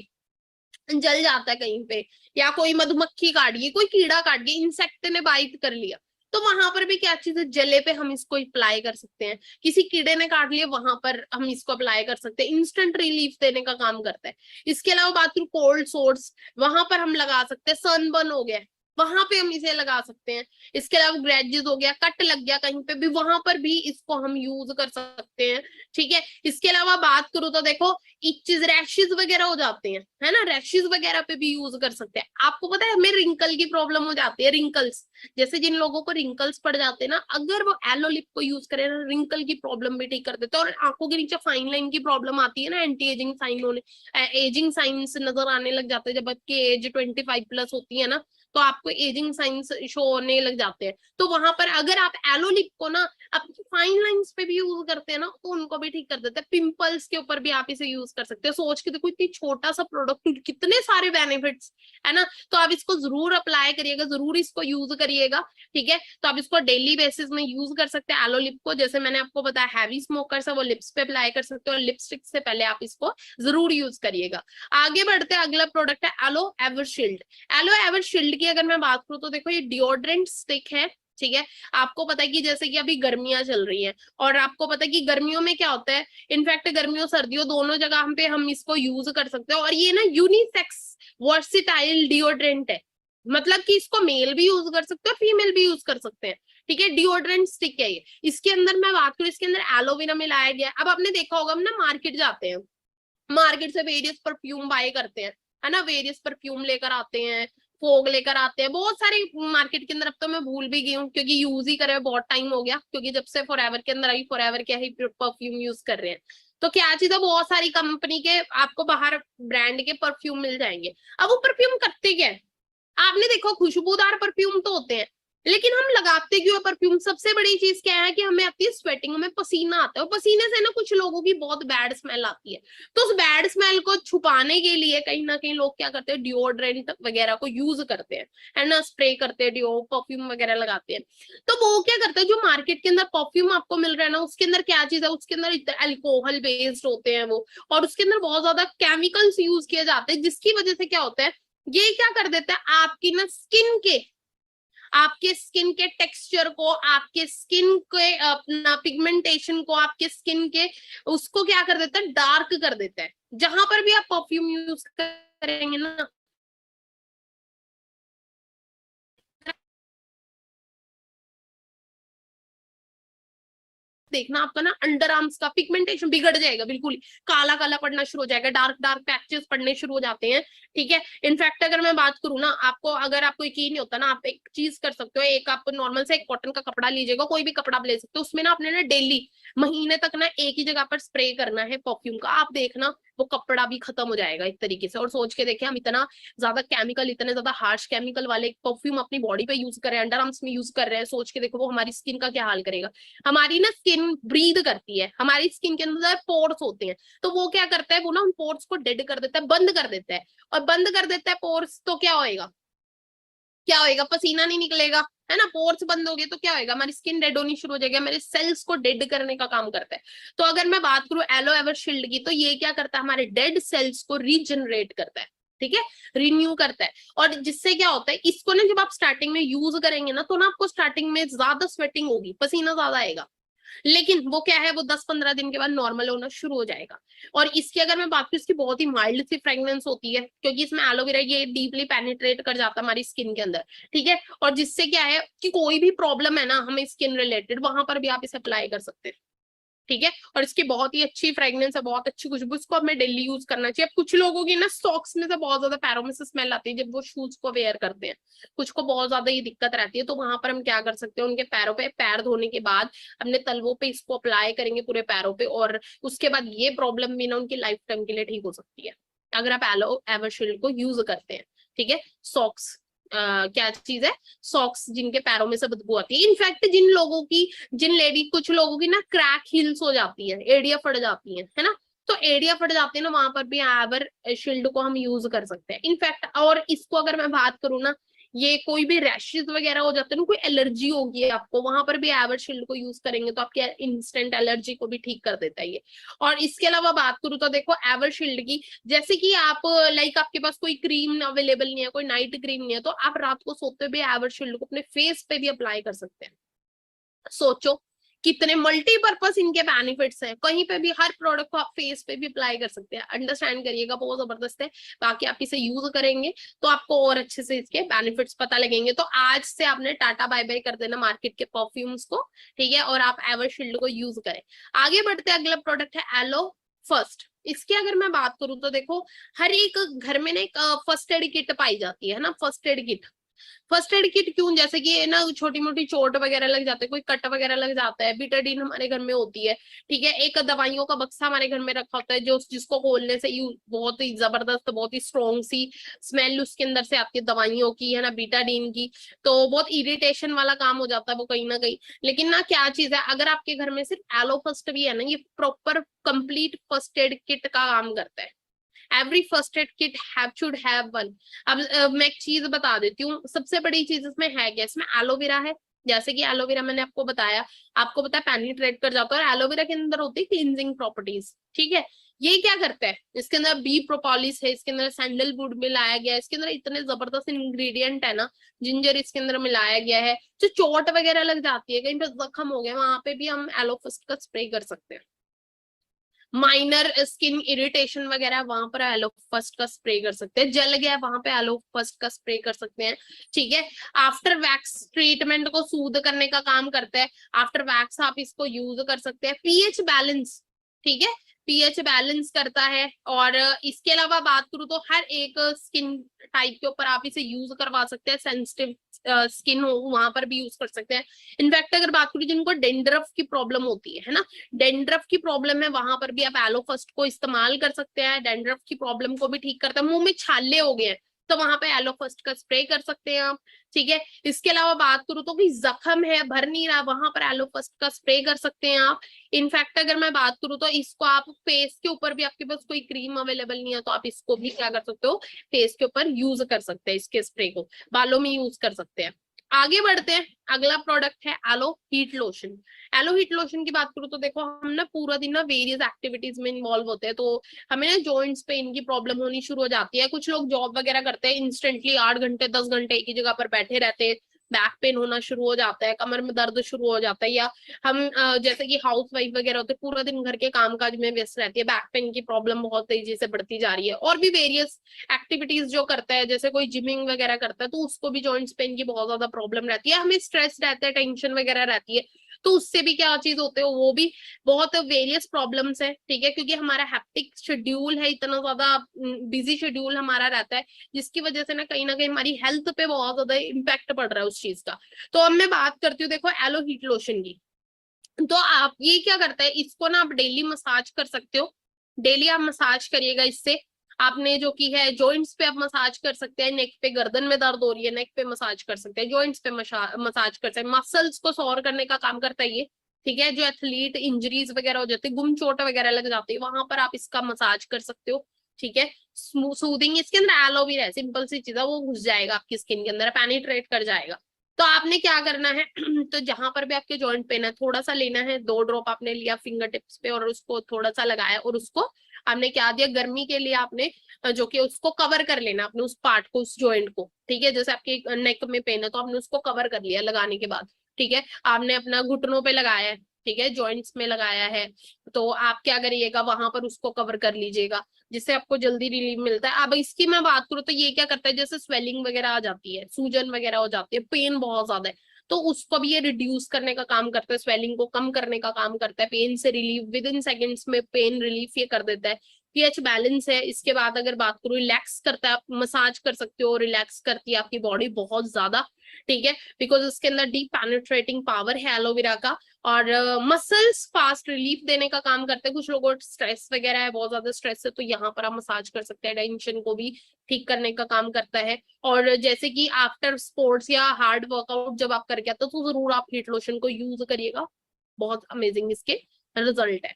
जल जाता है कहीं पे, या कोई मधुमक्खी काट गई, कोई कीड़ा काट गया, इंसेक्ट ने बाइट कर लिया, तो वहां पर भी क्या चीज है, जले पे हम इसको अप्लाई कर सकते हैं। किसी कीड़े ने काट लिया, वहां पर हम इसको अप्लाई कर सकते हैं, इंस्टेंट रिलीफ देने का काम करता है। इसके अलावा बात करूं कोल्ड सोर्स, वहां पर हम लगा सकते हैं, सनबर्न हो गया वहां पे हम इसे लगा सकते हैं। इसके अलावा ग्रेजेस हो गया, कट लग गया कहीं पे भी, वहां पर भी इसको हम यूज कर सकते हैं, ठीक है। इसके अलावा बात करूं तो देखो इचेस, रैशेस वगैरह हो जाते हैं, है ना, रैशेस वगैरह पे भी यूज कर सकते हैं। आपको पता है हमें रिंकल की प्रॉब्लम हो जाती है, रिंकल्स, जैसे जिन लोगों को रिंकल्स पड़ जाते हैं ना, अगर वो एलो लिप को यूज करें ना, रिंकल की प्रॉब्लम भी ठीक कर देते हैं। और आंखों के नीचे फाइन लाइन की प्रॉब्लम आती है ना, एंटी एजिंग साइन होने, एजिंग साइंस नजर आने लग जाते हैं, जब आपकी एज 25 प्लस होती है ना, तो आपको एजिंग साइंस शो होने लग जाते हैं। तो वहां पर अगर आप एलो लिप को ना अपनी फाइन लाइंस पे भी यूज करते हैं ना, तो उनको भी ठीक कर देते हैं। पिंपल्स के ऊपर भी आप इसे यूज कर सकते हैं। सोच के देखो इतनी छोटा सा प्रोडक्ट, कितने सारे बेनिफिट्स है ना। तो आप इसको जरूर अप्लाई करिएगा, जरूर इसको यूज करिएगा, ठीक है। तो आप इसको डेली बेसिस में यूज कर सकते हैं एलो लिप को, जैसे मैंने आपको बताया हैवी स्मोकर्स है वो लिप्स पे अप्लाई कर सकते हो, और लिपस्टिक से पहले आप इसको जरूर यूज करिएगा। आगे बढ़ते हैं, अगला प्रोडक्ट है एलो एवरशील्ड। एलो एवरशील्ड की अगर मैं बात करूं तो देखो ये डिओड्रेंट स्टिक है, ठीक है। आपको पता है कि जैसे कि अभी गर्मियां चल रही हैं, और आपको पता है कि गर्मियों में क्या होता है, इनफैक्ट गर्मियों सर्दियों दोनों जगह हम इसको यूज कर सकते हैं। और ये ना यूनिसेक्स वर्सिटाइल डिओड्रेंट है, मतलब कि इसको मेल भी यूज कर सकते हो, फीमेल भी यूज कर सकते हैं, ठीक है। डिओड्रेंट स्टिक है ये। इसके अंदर मैं बात करूं, इसके अंदर एलोवेरा मिलाया गया है। अब आपने देखा होगा, हम ना मार्केट जाते हैं, मार्केट से वेरियस परफ्यूम बाय करते हैं, है ना, वेरियस परफ्यूम लेकर आते हैं, फोग लेकर आते हैं, बहुत सारी मार्केट के अंदर। अब तो मैं भूल भी गई हूँ, क्योंकि यूज ही करे बहुत टाइम हो गया, क्योंकि जब से फॉरएवर के अंदर आई, फॉरएवर क्या ही परफ्यूम यूज कर रहे हैं। तो क्या चीज है, बहुत सारी कंपनी के आपको बाहर ब्रांड के परफ्यूम मिल जाएंगे। अब वो परफ्यूम करते क्या है, आपने देखो खुशबूदार परफ्यूम तो होते हैं, लेकिन हम लगाते क्यों है परफ्यूम? सबसे बड़ी चीज क्या है कि हमें आती है स्वेटिंग, हमें पसीना आता है, और पसीने से ना कुछ लोगों की बहुत बैड स्मेल आती है। तो उस बैड स्मेल को छुपाने के लिए कहीं ना कहीं लोग क्या करते हैं, डिओड्रेंट वगैरह को यूज करते हैं, है ना, स्प्रे करते हैं, डिओ परफ्यूम वगैरह लगाते हैं। तो वो क्या करते हैं, जो मार्केट के अंदर परफ्यूम आपको मिल रहा है ना, उसके अंदर क्या चीज है, उसके अंदर अल्कोहल बेस्ड होते हैं वो, और उसके अंदर बहुत ज्यादा केमिकल्स यूज किए जाते हैं, जिसकी वजह से क्या होता है, ये क्या कर देता है, आपके स्किन के टेक्सचर को, आपके स्किन के अपना पिगमेंटेशन को, आपके स्किन के उसको क्या कर देता है, डार्क कर देता है। जहां पर भी आप परफ्यूम यूज करेंगे ना, देखना आपका ना अंडर आर्म्स का पिगमेंटेशन बिगड़ जाएगा, बिल्कुल काला काला पड़ना शुरू हो जाएगा, डार्क डार्क पैचेस पड़ने शुरू हो जाते हैं। ठीक है, इनफैक्ट अगर मैं बात करूँ ना, आपको अगर आपको यकीन नहीं होता ना, आप एक चीज कर सकते हो, एक आप नॉर्मल से एक कॉटन का कपड़ा लीजिएगा, कोई भी कपड़ा आप ले सकते हो, उसमें ना आपने ना डेली महीने तक ना एक ही जगह पर स्प्रे करना है परफ्यूम का, आप देखना वो कपड़ा भी खत्म हो जाएगा एक तरीके से। और सोच के देखें, हम इतना ज्यादा केमिकल, इतने ज्यादा हार्श केमिकल वाले परफ्यूम अपनी बॉडी पे यूज कर रहे हैं, अंडर आर्म्स में यूज कर रहे हैं, सोच के देखो वो हमारी स्किन का क्या हाल करेगा। हमारी ना स्किन ब्रीद करती है, हमारी स्किन के अंदर पोर्स होते हैं, तो वो क्या करता है, वो ना उन पोर्स को डेड कर देता है, बंद कर देता है, और बंद कर देता है पोर्स, तो क्या होएगा, क्या होएगा, पसीना नहीं निकलेगा, है ना, पोर्स बंद हो गए तो क्या होएगा, हमारी स्किन डेड होनी शुरू हो जाएगी, हमारे सेल्स को डेड करने का काम करता है। तो अगर मैं बात करूं एलो एवर शील्ड की, तो ये क्या करता है, हमारे डेड सेल्स को रीजनरेट करता है, ठीक है, रिन्यू करता है। और जिससे क्या होता है, इसको ना जब आप स्टार्टिंग में यूज करेंगे ना, तो ना आपको स्टार्टिंग में ज्यादा स्वेटिंग होगी, पसीना ज्यादा आएगा, लेकिन वो क्या है, वो 10-15 दिन के बाद नॉर्मल होना शुरू हो जाएगा। और इसकी अगर मैं बात करूं, इसकी बहुत ही माइल्ड सी फ्रेग्रेंस होती है, क्योंकि इसमें एलोवेरा ये डीपली पेनिट्रेट कर जाता है हमारी स्किन के अंदर। ठीक है, और जिससे क्या है कि कोई भी प्रॉब्लम है ना हमें स्किन रिलेटेड, वहां पर भी आप इसे अप्लाई कर सकते हैं। ठीक है, और इसकी बहुत ही अच्छी फ्रेग्रेंस है, बहुत अच्छी खुशबू, इसको हमें डेली यूज करना चाहिए। अब कुछ लोगों की ना सॉक्स में से बहुत ज्यादा, पैरों में से स्मेल आती है जब वो शूज को वेयर करते हैं, कुछ को बहुत ज्यादा ये दिक्कत रहती है, तो वहां पर हम क्या कर सकते हैं, उनके पैरों पे पैर धोने के बाद अपने तलवों पे इसको अप्लाई करेंगे पूरे पैरों पे, और उसके बाद ये प्रॉब्लम भी ना उनकी लाइफ टाइम के लिए ठीक हो सकती है, अगर आप एलो एवरशील्ड को यूज करते हैं। ठीक है, सॉक्स क्या चीज है, सॉक्स जिनके पैरों में से बदबू आती है, इनफैक्ट जिन लोगों की, जिन लेडी, कुछ लोगों की ना क्रैक हील्स हो जाती है, एड़ियां फट जाती है ना, तो एड़ियां फट जाती है ना, वहां पर भी एवर शील्ड को हम यूज कर सकते हैं इनफैक्ट। और इसको अगर मैं बात करूँ ना, ये कोई भी रैशेज वगैरह हो जाते हैं ना, कोई एलर्जी होगी आपको, वहां पर भी एवर शील्ड को यूज करेंगे तो आपकी इंस्टेंट एलर्जी को भी ठीक कर देता है ये। और इसके अलावा बात करूँ तो देखो एवर शील्ड की, जैसे कि आप लाइक आपके पास कोई क्रीम अवेलेबल नहीं है, कोई नाइट क्रीम नहीं है, तो आप रात को सोते हुए एवर शील्ड को अपने फेस पे भी अप्लाई कर सकते हैं। सोचो कितने मल्टीपर्पज इनके बेनिफिट्स हैं, कहीं पे भी हर प्रोडक्ट को आप फेस पे भी अप्लाई कर सकते हैं, अंडरस्टैंड करिएगा, बहुत जबरदस्त है। बाकी आप इसे यूज करेंगे तो आपको और अच्छे से इसके बेनिफिट्स पता लगेंगे। तो आज से आपने टाटा बाय बाय कर देना मार्केट के परफ्यूम्स को, ठीक है, और आप एवरशील्ड को यूज करें। आगे बढ़ते हैं, अगला प्रोडक्ट है एलो फर्स्ट। इसकी अगर मैं बात करूं तो देखो, हर एक घर में ना एक फर्स्ट एड किट पाई जाती है ना, first aid kit. First aid kit क्यों, जैसे कि ना छोटी मोटी चोट वगैरह लग जाते हैं, कोई कट वगैरह लग जाता है, बीटाडीन हमारे घर में होती है। ठीक है, एक दवाइयों का बक्सा हमारे घर में रखा होता है, जो जिसको खोलने से यू बहुत ही जबरदस्त, बहुत ही स्ट्रॉन्ग सी स्मेल उसके अंदर से आती है दवाइयों की, है ना, बीटाडीन की। तो बहुत इरिटेशन वाला काम हो जाता है वो कहीं ना कहीं। लेकिन ना क्या चीज है, अगर आपके घर में सिर्फ एलो फर्स्ट भी है ना, ये proper complete first aid kit का काम करता है। Every first aid kit should have one. अब मैं एक चीज बता देती हूँ, सबसे बड़ी चीज इसमें है क्या, इसमें एलोवेरा है। जैसे कि एलोवेरा मैंने आपको बताया, आपको पता है पेनिट्रेट कर जाता है, और एलोवेरा के अंदर होती है क्लींजिंग प्रॉपर्टीज। ठीक है, ये क्या करता है, इसके अंदर बी प्रोपोलिस है, इसके अंदर सैंडलवुड मिलाया गया है, इसके अंदर इतने जबरदस्त इंग्रेडिएंट है ना, जिंजर इसके अंदर मिलाया गया है। जो चोट वगैरह लग जाती है, कहीं पे जख्म हो गया, वहां पे भी हम एलो फर्स्ट का स्प्रे कर सकते हैं। माइनर स्किन इरिटेशन वगैरह, वहां पर एलो फर्स्ट का स्प्रे कर सकते हैं। जल गया वहां पे एलो फर्स्ट का स्प्रे कर सकते हैं। ठीक है, आफ्टर वैक्स ट्रीटमेंट को सूद करने का काम करता है, आफ्टर वैक्स आप इसको यूज कर सकते हैं। पीएच बैलेंस, ठीक है, पीएच बैलेंस करता है। और इसके अलावा बात करूं तो हर एक स्किन टाइप के ऊपर आप इसे यूज करवा सकते हैं, सेंसिटिव स्किन हो वहां पर भी यूज कर सकते हैं। इनफैक्ट अगर बात करूं जिनको डेंड्रफ की प्रॉब्लम होती है ना, डेंड्रफ की प्रॉब्लम है, वहां पर भी आप एलो फर्स्ट को इस्तेमाल कर सकते हैं। डेंड्रफ की प्रॉब्लम को भी ठीक करता है। मुंह में छाले हो गए हैं तो वहां पे एलो फर्स्ट का स्प्रे कर सकते हैं आप, ठीक है। इसके अलावा बात करूं तो कोई जख्म है, भर नहीं रहा, वहां पर एलो फर्स्ट का स्प्रे कर सकते हैं आप। इनफैक्ट अगर मैं बात करूं तो इसको आप फेस के ऊपर भी, आपके पास कोई क्रीम अवेलेबल नहीं है तो आप इसको भी क्या कर सकते हो, फेस के ऊपर यूज कर सकते हैं, इसके स्प्रे को बालों में यूज कर सकते हैं। आगे बढ़ते हैं, अगला प्रोडक्ट है yellow heat lotion. Yellow heat lotion की बात करूं तो देखो हम ना पूरा दिन ना वेरियस एक्टिविटीज में इन्वॉल्व होते हैं, तो हमें ना जॉइंट्स पेन की प्रॉब्लम होनी शुरू हो जाती है। कुछ लोग जॉब वगैरह करते हैं, इंस्टेंटली 8 घंटे 10 घंटे एक ही जगह पर बैठे रहते हैं, बैक पेन होना शुरू हो जाता है, कमर में दर्द शुरू हो जाता है, या हम जैसे कि हाउस वाइफ वगैरह होते हैं, पूरा दिन घर के कामकाज में व्यस्त रहती है, बैक पेन की प्रॉब्लम बहुत तेजी से बढ़ती जा रही है। और भी वेरियस एक्टिविटीज जो करता है, जैसे कोई जिमिंग वगैरह करता है, तो उसको भी जॉइंट्स पेन की बहुत ज्यादा प्रॉब्लम रहती है। हमें स्ट्रेस रहता है, टेंशन वगैरह रहती है, तो उससे भी क्या चीज होते हो, वो भी बहुत वेरियस प्रॉब्लम्स है, ठीक है। क्योंकि हमारा हैप्टिक शेड्यूल है, इतना ज्यादा बिजी शेड्यूल हमारा रहता है, जिसकी वजह से ना कहीं हमारी हेल्थ पे बहुत ज्यादा इम्पैक्ट पड़ रहा है उस चीज का। तो अब मैं बात करती हूँ देखो एलो हीट लोशन की। तो आप ये क्या करता है, इसको ना आप डेली मसाज कर सकते हो, डेली आप मसाज करिएगा इससे। आपने जो की है जॉइंट्स पे आप मसाज कर सकते हैं, नेक पे, गर्दन में दर्द हो रही है नेक पे मसाज कर सकते हैं, जॉइंट्स पे मसाज कर सकते हैं, मसल्स को सौर करने का काम करता है ये, ठीक है। जो एथलीट इंजरीज वगैरह हो जाती है, गुम चोट वगैरह लग जाती है, वहां पर आप इसका मसाज कर सकते हो, ठीक है। सूदिंग, इसके अंदर एलोवेरा है, सिंपल सी चीज है, वो घुस जाएगा आपकी स्किन के अंदर, पेनिट्रेट कर जाएगा। तो आपने क्या करना है तो जहां पर भी आपके जॉइंट पेन है, थोड़ा सा लेना है, 2 ड्रॉप आपने लिया फिंगर टिप्स पे और उसको थोड़ा सा लगाया, और उसको आपने क्या दिया, गर्मी के लिए आपने जो कि उसको कवर कर लेना अपने उस पार्ट को, उस जॉइंट को, ठीक है। जैसे आपके नेक में पेन है तो आपने उसको कवर कर लिया लगाने के बाद, ठीक है। आपने अपना घुटनों पे लगाया है, ठीक है, जॉइंट्स में लगाया है, तो आप क्या करिएगा, वहां पर उसको कवर कर लीजिएगा, जिससे आपको जल्दी रिलीफ मिलता है। अब इसकी मैं बात करूँ तो ये क्या करता है, जैसे स्वेलिंग वगैरह आ जाती है, सूजन वगैरह हो जाती है, पेन बहुत ज्यादा है, तो उसको भी ये रिड्यूस करने का काम करता है, स्वेलिंग को कम करने का काम करता है, पेन से रिलीफ, विद इन सेकेंड्स में पेन रिलीफ ये कर देता है। पीएच बैलेंस है। इसके बाद अगर बात करूँ, रिलैक्स करता है, आप मसाज कर सकते हो, रिलैक्स करती है आपकी बॉडी बहुत ज्यादा, ठीक है, बिकॉज इसके अंदर डीप पेनिट्रेटिंग पावर है एलोवेरा का। और मसल्स फास्ट रिलीफ देने का काम करते हैं। कुछ लोगों को स्ट्रेस वगैरह है, बहुत ज्यादा स्ट्रेस है, तो यहाँ पर आप मसाज कर सकते हैं, टेंशन को भी ठीक करने का काम करता है। और जैसे कि आफ्टर स्पोर्ट्स या हार्ड वर्कआउट जब आप करके आते हो तो जरूर आप हीट लोशन को यूज करिएगा, बहुत अमेजिंग इसके रिजल्ट है।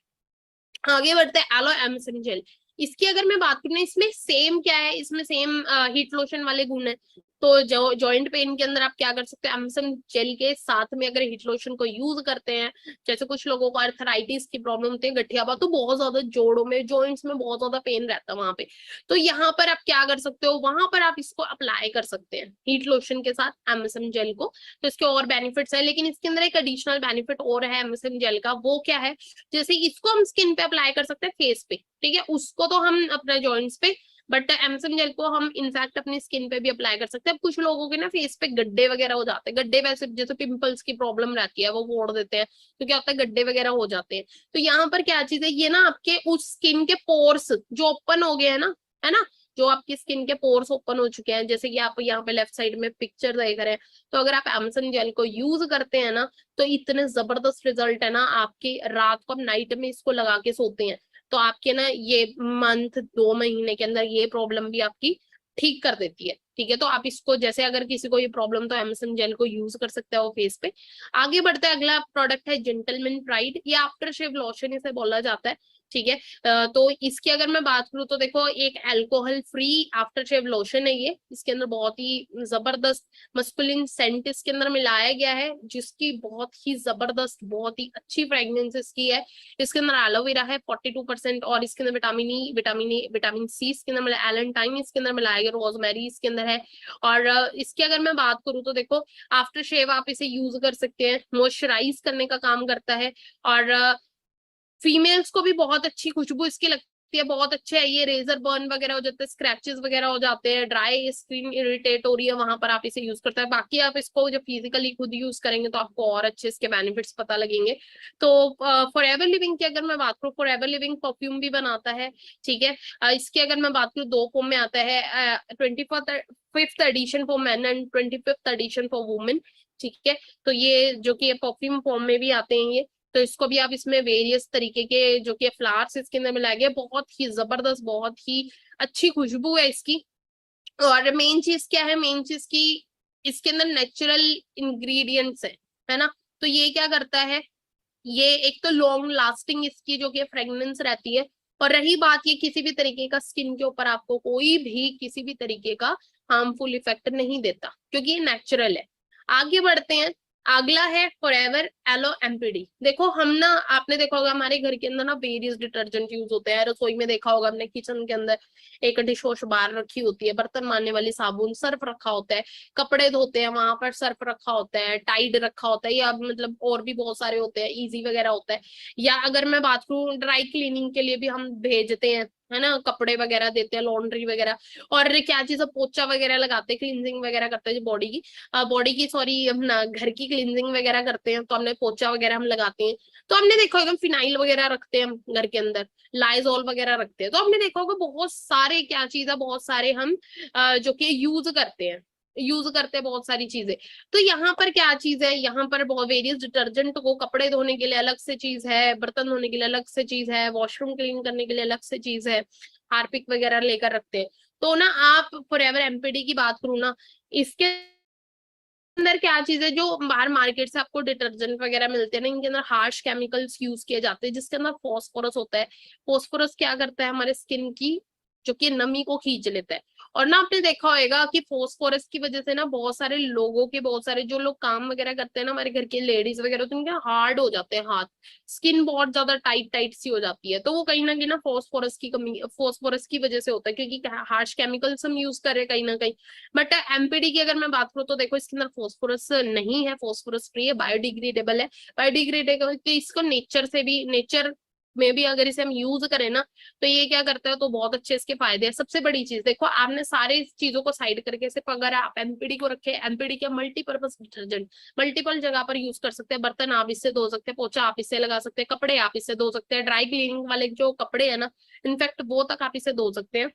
आगे बढ़ते हैं, एलो एमसन जेल। इसकी अगर मैं बात करूँ, इसमें सेम क्या है, इसमें सेम हीट लोशन वाले गुण है। तो जो जॉइंट पेन के अंदर आप क्या कर सकते हैं, एमसन जेल के साथ में अगर हीट लोशन को यूज करते हैं, जैसे कुछ लोगों को अर्थराइटिस की प्रॉब्लम होती है, गठियाबा, तो बहुत ज्यादा जोड़ों में, जॉइंट्स में बहुत ज्यादा पेन रहता है वहां पे, तो यहाँ पर आप क्या कर सकते हो, वहां पर आप इसको अप्लाई कर सकते हैं हीट लोशन के साथ एमएसएम जेल को। तो इसके और बेनिफिट्स है, लेकिन इसके अंदर एक एडिशनल बेनिफिट और है एमएसएम जेल का, वो क्या है, जैसे इसको हम स्किन पे अप्लाई कर सकते हैं, फेस पे, ठीक है, उसको तो हम अपने जॉइंट्स पे, बट एमएसएम जेल को हम इनफैक्ट अपनी स्किन पे भी अप्लाई कर सकते हैं। अब कुछ लोगों के ना फेस पे गड्ढे वगैरह हो जाते हैं, गड्ढे वैसे जैसे पिंपल्स की प्रॉब्लम रहती है वो फोड़ देते हैं, तो क्या होता है, गड्ढे वगैरह हो जाते हैं। तो यहाँ पर क्या चीज है, ये ना आपके उस स्किन के पोर्स जो ओपन हो गए हैं ना, है ना, जो आपकी स्किन के पोर्स ओपन हो चुके हैं, जैसे कि आप यहाँ पे लेफ्ट साइड में पिक्चर देख रहे हैं, तो अगर आप एमएसएम जेल को यूज करते हैं ना, तो इतने जबरदस्त रिजल्ट है ना आपकी, रात को आप नाइट में इसको लगा के सोते हैं तो आपके ना ये मंथ 2 महीने के अंदर ये प्रॉब्लम भी आपकी ठीक कर देती है, ठीक है। तो आप इसको, जैसे अगर किसी को ये प्रॉब्लम, तो एमएसएम जेल को यूज कर सकते हैं वो फेस पे। आगे बढ़ते हैं, अगला प्रोडक्ट है जेंटलमैन प्राइड, ये आफ्टर शेव लोशन इसे बोला जाता है, ठीक है। तो इसकी अगर मैं बात करूँ तो देखो, एक alcohol free after shave lotion है ये, इसके अंदर बहुत ही जबरदस्त मस्कुलिन सेंट इसके अंदर मिलाया गया है, जिसकी बहुत ही जबरदस्त, बहुत ही अच्छी फ्रेग्रेंस इसकी है। इसके अंदर एलोवेरा है 42%, और इसके अंदर विटामिन ई, विटामिन सी इसके अंदर मिला, एलेंटाइन इसके अंदर मिलाया गया, रोजमेरी इसके अंदर है। और इसकी अगर मैं बात करूँ तो देखो, आफ्टर शेव आप इसे यूज कर सकते हैं, मॉइस्चराइज करने का काम करता है, और फीमेल्स को भी बहुत अच्छी खुशबू इसकी लगती है, बहुत अच्छे है ये। रेजर बर्न वगैरह हो जाते हैं, स्क्रैचेस वगैरह हो जाते हैं, ड्राई स्किन इरिटेट हो रही है, वहां पर आप इसे यूज करते हैं। बाकी आप इसको जब फिजिकली खुद यूज करेंगे तो आपको और अच्छे इसके बेनिफिट्स पता लगेंगे। तो फॉरएवर लिविंग की अगर मैं बात करूँ, फॉरएवर लिविंग परफ्यूम भी बनाता है, ठीक है। इसकी अगर मैं बात करूँ, 2 फॉर्म में आता है, 25th edition for men and 25th edition for women, ठीक है। तो ये जो कि परफ्यूम फॉर्म में भी आते हैं ये। तो इसको भी आप इसमें वेरियस तरीके के जो कि फ्लावर्स इसके अंदर मिलाए गए, बहुत ही जबरदस्त, बहुत ही अच्छी खुशबू है इसकी। और मेन चीज क्या है, मेन चीज की इसके अंदर नेचुरल इंग्रेडिएंट्स है ना। तो ये क्या करता है, ये एक तो लॉन्ग लास्टिंग इसकी जो कि फ्रेग्रेंस रहती है, और रही बात ये किसी भी तरीके का स्किन के ऊपर आपको कोई भी किसी भी तरीके का हार्मफुल इफेक्ट नहीं देता, क्योंकि ये नेचुरल है। आगे बढ़ते हैं, अगला है फॉरएवर एलो एमपीडी। देखो हम ना, आपने देखा होगा हमारे घर के अंदर ना वेरियस डिटर्जेंट यूज होते हैं, रसोई में देखा होगा हमने, किचन के अंदर एक डिश वॉश बार रखी होती है, बर्तन मारने वाली साबुन, सर्फ रखा होता है, कपड़े धोते हैं वहां पर सर्फ रखा होता है, टाइड रखा होता है, या मतलब और भी बहुत सारे होते हैं, इजी वगैरह होता है। या अगर मैं बात करूँ, ड्राई क्लीनिंग के लिए भी हम भेजते हैं, है ना, कपड़े वगैरह देते हैं, लॉन्ड्री वगैरह। और क्या चीज है, पोचा वगैरह लगाते हैं, क्लींजिंग वगैरह करते हैं बॉडी की सॉरी, हम ना घर की क्लींजिंग वगैरह करते हैं, तो हमने पोचा वगैरह हम लगाते हैं। तो हमने देखा होगा फिनाइल वगैरह रखते हैं हम घर के अंदर, लाइजॉल वगैरह रखते हैं। तो हमने देखा होगा बहुत सारे क्या चीज है, बहुत सारे हम जो कि यूज करते हैं बहुत सारी चीजें। तो यहाँ पर क्या चीज है, यहाँ पर बहुत वेरियस डिटर्जेंट को कपड़े धोने के लिए अलग से चीज है, बर्तन धोने के लिए अलग से चीज है, वॉशरूम क्लीन करने के लिए अलग से चीज है, हार्पिक वगैरह लेकर रखते हैं। तो ना आप फॉरएवर एमपीडी की बात करूँ ना, इसके अंदर क्या चीज है, जो बाहर मार्केट से आपको डिटर्जेंट वगैरह मिलते हैं ना, इनके अंदर हार्श केमिकल्स यूज किए जाते हैं, जिसके अंदर फॉस्फोरस होता है। फॉस्फोरस क्या करता है, हमारे स्किन की जो कि नमी को खींच लेता है। और ना आपने देखा होगा कि फॉस्फोरस की वजह से ना बहुत सारे लोगों के, बहुत सारे जो लोग काम वगैरह करते हैं ना, हमारे घर के लेडीज वगैरह, तो उनके हार्ड हो जाते हैं हाथ, स्किन बहुत ज्यादा टाइट टाइट सी हो जाती है। तो वो कहीं ना कहीं ना फॉस्फोरस की कमी, फॉस्फोरस की वजह से होता है, क्योंकि हार्श केमिकल्स हम यूज कर रहे हैं कहीं ना कहीं। बट एमपीडी की अगर मैं बात करूँ तो देखो इसके अंदर फॉस्फोरस नहीं है, फॉस्फोरस फ्री है, बायोडिग्रेडेबल है। बायोडिग्रेडेबल तो इसको नेचर में भी अगर इसे हम यूज करें ना, तो ये क्या करता है, तो बहुत अच्छे इसके फायदे हैं। सबसे बड़ी चीज देखो, आपने सारे चीजों को साइड करके सिर्फ अगर आप एमपीडी को रखे, एमपीडी के मल्टीपर्पज डिटर्जेंट मल्टीपल जगह पर यूज कर सकते हैं। बर्तन आप इससे धो सकते हैं, पोछा आप इससे लगा सकते हैं, कपड़े आप इससे धो सकते हैं, ड्राई क्लीनिंग वाले जो कपड़े है ना, इनफैक्ट वो तक आप इसे धो सकते हैं।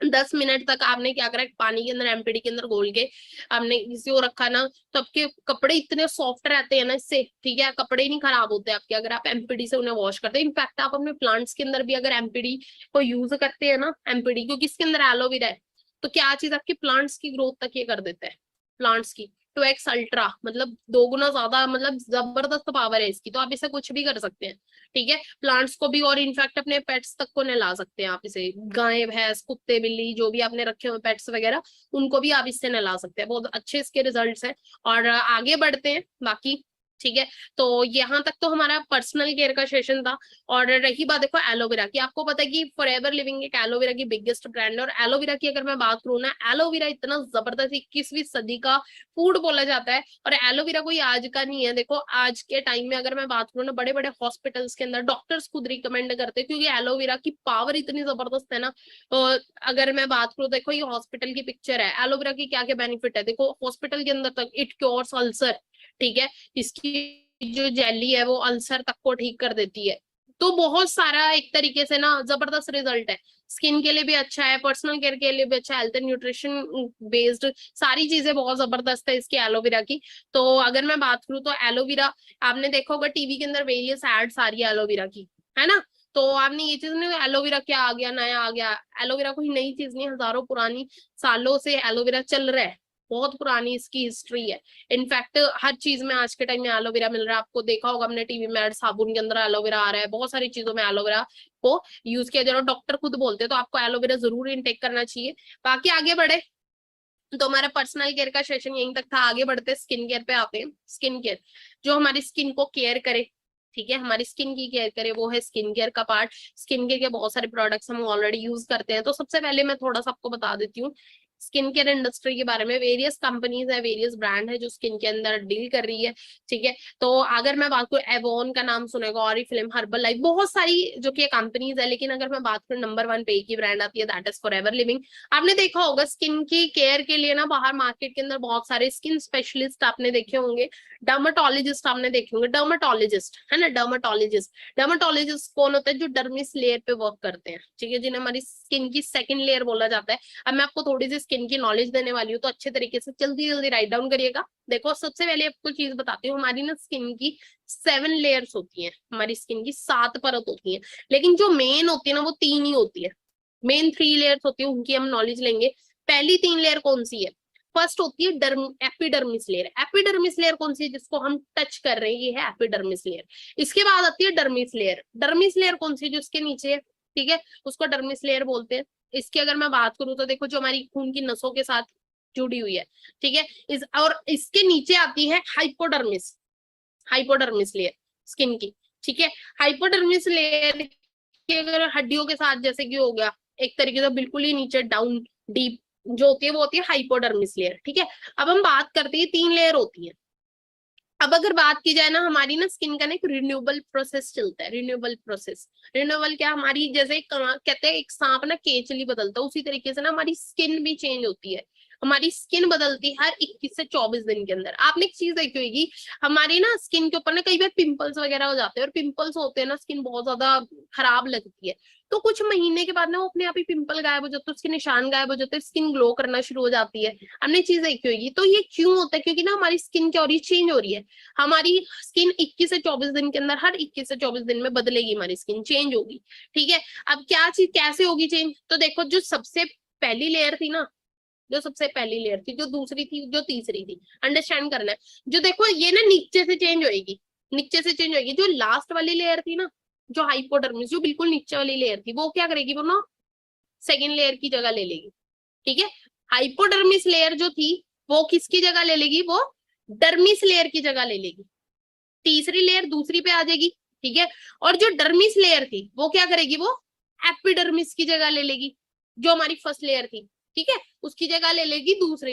10 मिनट तक आपने क्या करा, पानी के अंदर एमपीडी के अंदर घोल के आपने इसी को रखा ना, तो आपके कपड़े इतने सॉफ्ट रहते हैं ना इससे, ठीक है, कपड़े नहीं खराब होते आपके अगर आप एमपीडी से उन्हें वॉश करते हैं। इनफैक्ट आप अपने प्लांट्स के अंदर भी अगर एमपीडी को यूज करते हैं ना, एमपीडी क्योंकि इसके अंदर एलोवेरा है, तो क्या चीज आपकी प्लांट्स की ग्रोथ तक ये कर देता है, प्लांट्स की 2x अल्ट्रा, मतलब 2 गुना ज्यादा, मतलब जबरदस्त पावर है इसकी। तो आप इसे कुछ भी कर सकते हैं, ठीक है, प्लांट्स को भी, और इनफैक्ट अपने पेट्स तक को नहला सकते हैं आप इसे, गाय भैंस कुत्ते बिल्ली जो भी आपने रखे हुए पेट्स वगैरह, उनको भी आप इससे नहला सकते हैं। बहुत अच्छे इसके रिजल्ट्स हैं। और आगे बढ़ते हैं बाकी, ठीक है। तो यहाँ तक तो हमारा पर्सनल केयर का सेशन था। और रही बात देखो एलोवेरा की, आपको पता है कि फॉरएवर लिविंग एक एलोवेरा की बिगेस्ट ब्रांड है। और एलोवेरा की अगर मैं बात करूँ ना, एलोवेरा इतना जबरदस्त 21वीं सदी का फूड बोला जाता है। और एलोवेरा कोई आज का नहीं है, देखो आज के टाइम में अगर मैं बात करूँ ना, बड़े बड़े हॉस्पिटल्स के अंदर डॉक्टर्स खुद रिकमेंड करते हैं, क्योंकि एलोवेरा की पावर इतनी जबरदस्त है ना। और अगर मैं बात करूँ, देखो ये हॉस्पिटल की पिक्चर है, एलोवेरा की क्या क्या बेनिफिट है, देखो हॉस्पिटल के अंदर तक इट क्योर्स अल्सर, ठीक है, इसकी जो जेली है वो अल्सर तक को ठीक कर देती है। तो बहुत सारा एक तरीके से ना जबरदस्त रिजल्ट है, स्किन के लिए भी अच्छा है, पर्सनल केयर के लिए भी अच्छा है, हेल्थ एंड न्यूट्रिशन बेस्ड सारी चीजें बहुत जबरदस्त है इसकी एलोवेरा की। तो अगर मैं बात करूँ तो एलोवेरा, आपने देखा होगा टीवी के अंदर वेरियस एड्स आ रही है एलोवेरा की, है ना। तो आपने ये चीज नहीं, एलोवेरा क्या आ गया, नया आ गया, एलोवेरा कोई नई चीज नहीं, हजारों पुरानी सालों से एलोवेरा चल रहा है, बहुत पुरानी इसकी हिस्ट्री है। इनफैक्ट हर चीज में आज के टाइम में एलोवेरा मिल रहा है, आपको देखा होगा हमने टीवी में साबुन के अंदर एलोवेरा आ रहा है, बहुत सारी चीजों में एलोवेरा को यूज किया जा रहा है, डॉक्टर खुद बोलते हैं, तो आपको एलोवेरा जरूर इनटेक करना चाहिए। बाकी आगे बढ़े तो हमारा पर्सनल केयर का सेशन यहीं तक था। आगे बढ़ते स्किन केयर पे आते हैं। स्किन केयर जो हमारी स्किन को केयर करे, ठीक है, हमारी स्किन की केयर करे, वो है स्किन केयर का पार्ट। स्किन केयर के बहुत सारे प्रोडक्ट्स हम ऑलरेडी यूज करते हैं। तो सबसे पहले मैं थोड़ा सा आपको बता देती हूँ स्किन केयर इंडस्ट्री के बारे में। वेरियस कंपनीज है, वेरियस ब्रांड है जो स्किन के अंदर डील कर रही है, ठीक है। तो अगर मैं बात करूँ, एवोन का नाम सुनेगा, ऑरिफ्लेम, हर्बल लाइफ, बहुत सारी जो कि कंपनीज है, लेकिन अगर मैं बात करूँ नंबर 1 पे एक ही ब्रांड आती है, दैट इज फॉरएवर लिविंग। आपने देखा होगा स्किन की केयर के लिए ना बाहर मार्केट के अंदर बहुत सारे स्किन स्पेशलिस्ट आपने देखे होंगे, डर्माटोलॉजिस्ट आपने देखे होंगे, डर्माटोलॉजिस्ट है ना, डर्माटोलॉजिस्ट। डर्माटोलॉजिस्ट कौन होता है? जो डर्मिस लेयर पे वर्क करते हैं, ठीक है, जिन्हें हमारी स्किन की सेकंड लेयर बोला जाता है। अब मैं आपको थोड़ी सी स्किन की नॉलेज देने वाली हूँ, तो अच्छे तरीके से जल्दी जल्दी राइट डाउन करिएगा। देखो, सबसे पहले आपको चीज बताती हूँ, हमारी ना स्किन की 7 लेयर्स होती हैं, हमारी स्किन की 7 परत होती है, लेकिन जो मेन होती है ना वो 3 ही होती है। मेन 3 लेयर्स होती है, उनकी हम नॉलेज लेंगे। पहली 3 लेयर कौन सी है? फर्स्ट होती है एपिडर्मिस लेयर। एपिडर्मिस लेयर कौन सी है? जिसको हम टच कर रहे हैं, ये है एपिडर्मिस लेयर। इसके बाद आती है डर्मिस लेयर। डर्मिस लेयर कौन सी है? जो इसके नीचे है, ठीक है, उसको डर्मिस लेयर बोलते हैं। इसकी अगर मैं बात करूं तो देखो, जो हमारी खून की नसों के साथ जुड़ी हुई है, ठीक है, और इसके नीचे आती है हाइपोडर्मिस। हाइपोडर्मिस लेयर स्किन की, ठीक है। हाइपोडर्मिस लेयर की अगर हड्डियों के साथ जैसे कि हो गया, एक तरीके से बिल्कुल ही नीचे डाउन डीप जो होती है वो होती है हाइपोडर्मिस लेयर, ठीक है। अब हम बात करते हैं, 3 लेयर होती है। अब अगर बात की जाए ना, हमारी ना स्किन का ना एक रिन्यूएबल प्रोसेस चलता है। रिन्यूएबल प्रोसेस, रिन्यूएबल क्या, हमारी जैसे कहते हैं एक सांप ना केचली बदलता है, उसी तरीके से ना हमारी स्किन भी चेंज होती है। हमारी स्किन बदलती है हर 21 से 24 दिन के अंदर। आपने एक चीज देखी होगी, हमारी ना स्किन के ऊपर ना कई बार पिंपल्स वगैरह हो जाते हैं, और पिंपल्स होते हैं ना, स्किन बहुत ज्यादा खराब लगती है, तो कुछ महीने के बाद ना वो अपने आप ही पिंपल गायब हो जाते हैं, उसके निशान गायब हो जाते हैं, स्किन ग्लो करना शुरू हो जाती है। हमने चीज देखी होगी। तो ये क्यों होता है? क्योंकि ना हमारी स्किन क्या हो रही है? चेंज हो रही है। हमारी स्किन 21 से 24 दिन के अंदर, हर 21 से 24 दिन में बदलेगी, हमारी स्किन चेंज होगी, ठीक है। अब क्या चीज कैसे होगी चेंज? तो देखो, जो सबसे पहली लेयर थी ना, जो सबसे पहली लेयर थी, जो दूसरी थी, जो तीसरी थी, अंडरस्टैंड करना है। जो देखो, ये ना नीचे से चेंज होएगी, नीचे से चेंज होएगी। जो लास्ट वाली लेयर थी ना, जो हाइपोडर्मिस, जो बिल्कुल नीचे वाली लेयर थी, वो क्या करेगी? वो ना सेकेंड लेयर की जगह ले लेगी, ठीक है। हाइपोडर्मिस लेयर जो थी वो किसकी जगह ले लेगी? वो डर्मिस लेयर की जगह ले लेगी। तीसरी लेयर दूसरी पे आ जाएगी, ठीक है। और जो डर्मिस लेयर थी वो क्या करेगी? वो एपिडर्मिस की जगह ले लेगी, जो हमारी फर्स्ट लेयर थी, ठीक है, उसकी जगह ले लेगी दूसरी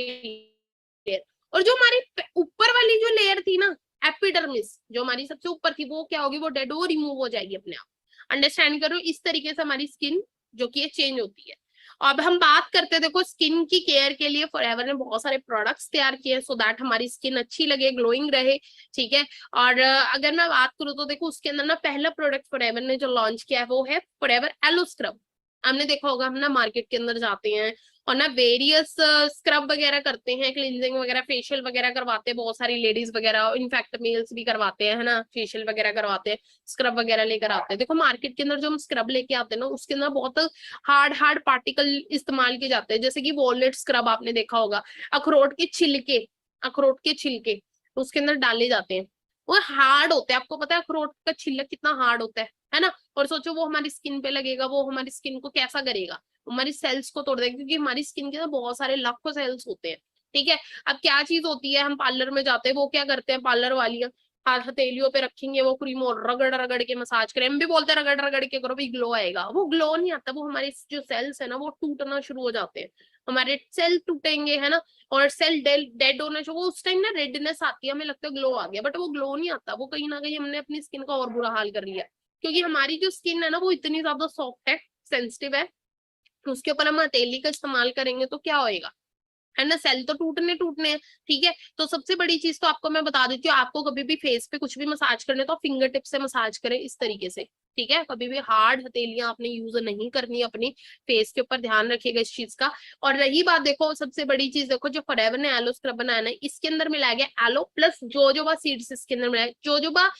लेयर। और जो हमारी ऊपर वाली जो लेयर थी ना, एपिडर्मिस, जो हमारी सबसे ऊपर थी, वो क्या होगी? वो डेड, वो रिमूव हो जाएगी अपने आप। अंडरस्टैंड करो, इस तरीके से हमारी स्किन जो कि चेंज होती है। अब हम बात करते हैं, देखो, स्किन की केयर के लिए फॉरएवर ने बहुत सारे प्रोडक्ट्स तैयार किए सो दैट हमारी स्किन अच्छी लगे, ग्लोइंग रहे, ठीक है। और अगर मैं बात करूँ तो देखो, उसके अंदर ना पहला प्रोडक्ट फॉरएवर ने जो लॉन्च किया है वो है फॉरएवर एलो स्क्रब। हमने देखा होगा, हम ना मार्केट के अंदर जाते हैं और ना वेरियस स्क्रब वगैरह करते हैं, क्लींजिंग वगैरह, फेशियल वगैरह करवाते हैं, बहुत सारी लेडीज वगैरह, इनफैक्ट मेल्स भी करवाते हैं, है ना, फेशियल वगैरह करवाते हैं, स्क्रब वगैरह लेकर आते हैं। देखो, मार्केट के अंदर जो हम स्क्रब लेके आते हैं ना, उसके अंदर बहुत हार्ड हार्ड पार्टिकल इस्तेमाल किए जाते हैं, जैसे कि वॉलनट स्क्रब आपने देखा होगा, अखरोट के छिलके, अखरोट के छिलके उसके अंदर डाले जाते हैं, वो हार्ड होते हैं। आपको पता है अखरोट का छिलक कितना हार्ड होता है ना। और सोचो वो हमारी स्किन पे लगेगा, वो हमारी स्किन को कैसा करेगा? हमारी सेल्स को तोड़ देगा, क्योंकि हमारी स्किन के अंदर बहुत सारे लाखों सेल्स होते हैं, ठीक है। अब क्या चीज होती है, हम पार्लर में जाते हैं, वो क्या करते हैं पार्लर वालियां? हाथ हथेलियों पे रखेंगे वो क्रीम और रगड़ रगड़ के मसाज करें। हम भी बोलते हैं रगड़ रगड़ के करो भाई, ग्लो आएगा। वो ग्लो नहीं आता, वो हमारे जो सेल्स है ना वो टूटना शुरू हो जाते हैं, हमारे सेल टूटेंगे, है ना। और सेल डेड होना शुरू, उस टाइम ना रेडनेस आती है, हमें लगता है ग्लो आ गया, बट वो ग्लो नहीं आता, वो कहीं ना कहीं हमने अपनी स्किन का और बुरा हाल कर लिया। क्योंकि हमारी जो स्किन है ना वो इतनी ज्यादा सॉफ्ट है, सेंसिटिव है, उसके ऊपर हम हथेली का इस्तेमाल करेंगे तो क्या होएगा? है ना, सेल तो टूटने टूटने हैं, ठीक है। तो सबसे बड़ी चीज तो आपको मैं बता देती हूँ, आपको कभी भी फेस पे कुछ भी मसाज करने तो फिंगर टिप से मसाज करें, इस तरीके से, ठीक है। कभी भी हार्ड हथेलियां आपने यूज नहीं करनी अपनी फेस के ऊपर, ध्यान रखिएगा इस चीज का। और रही बात, देखो सबसे बड़ी चीज, देखो जो फॉरएवर ने एलो स्क्रब बनाया ना, इसके अंदर मिलाया गया एलो प्लस जोजोबा सीड्स, इसके अंदर मिलाया जोजोबा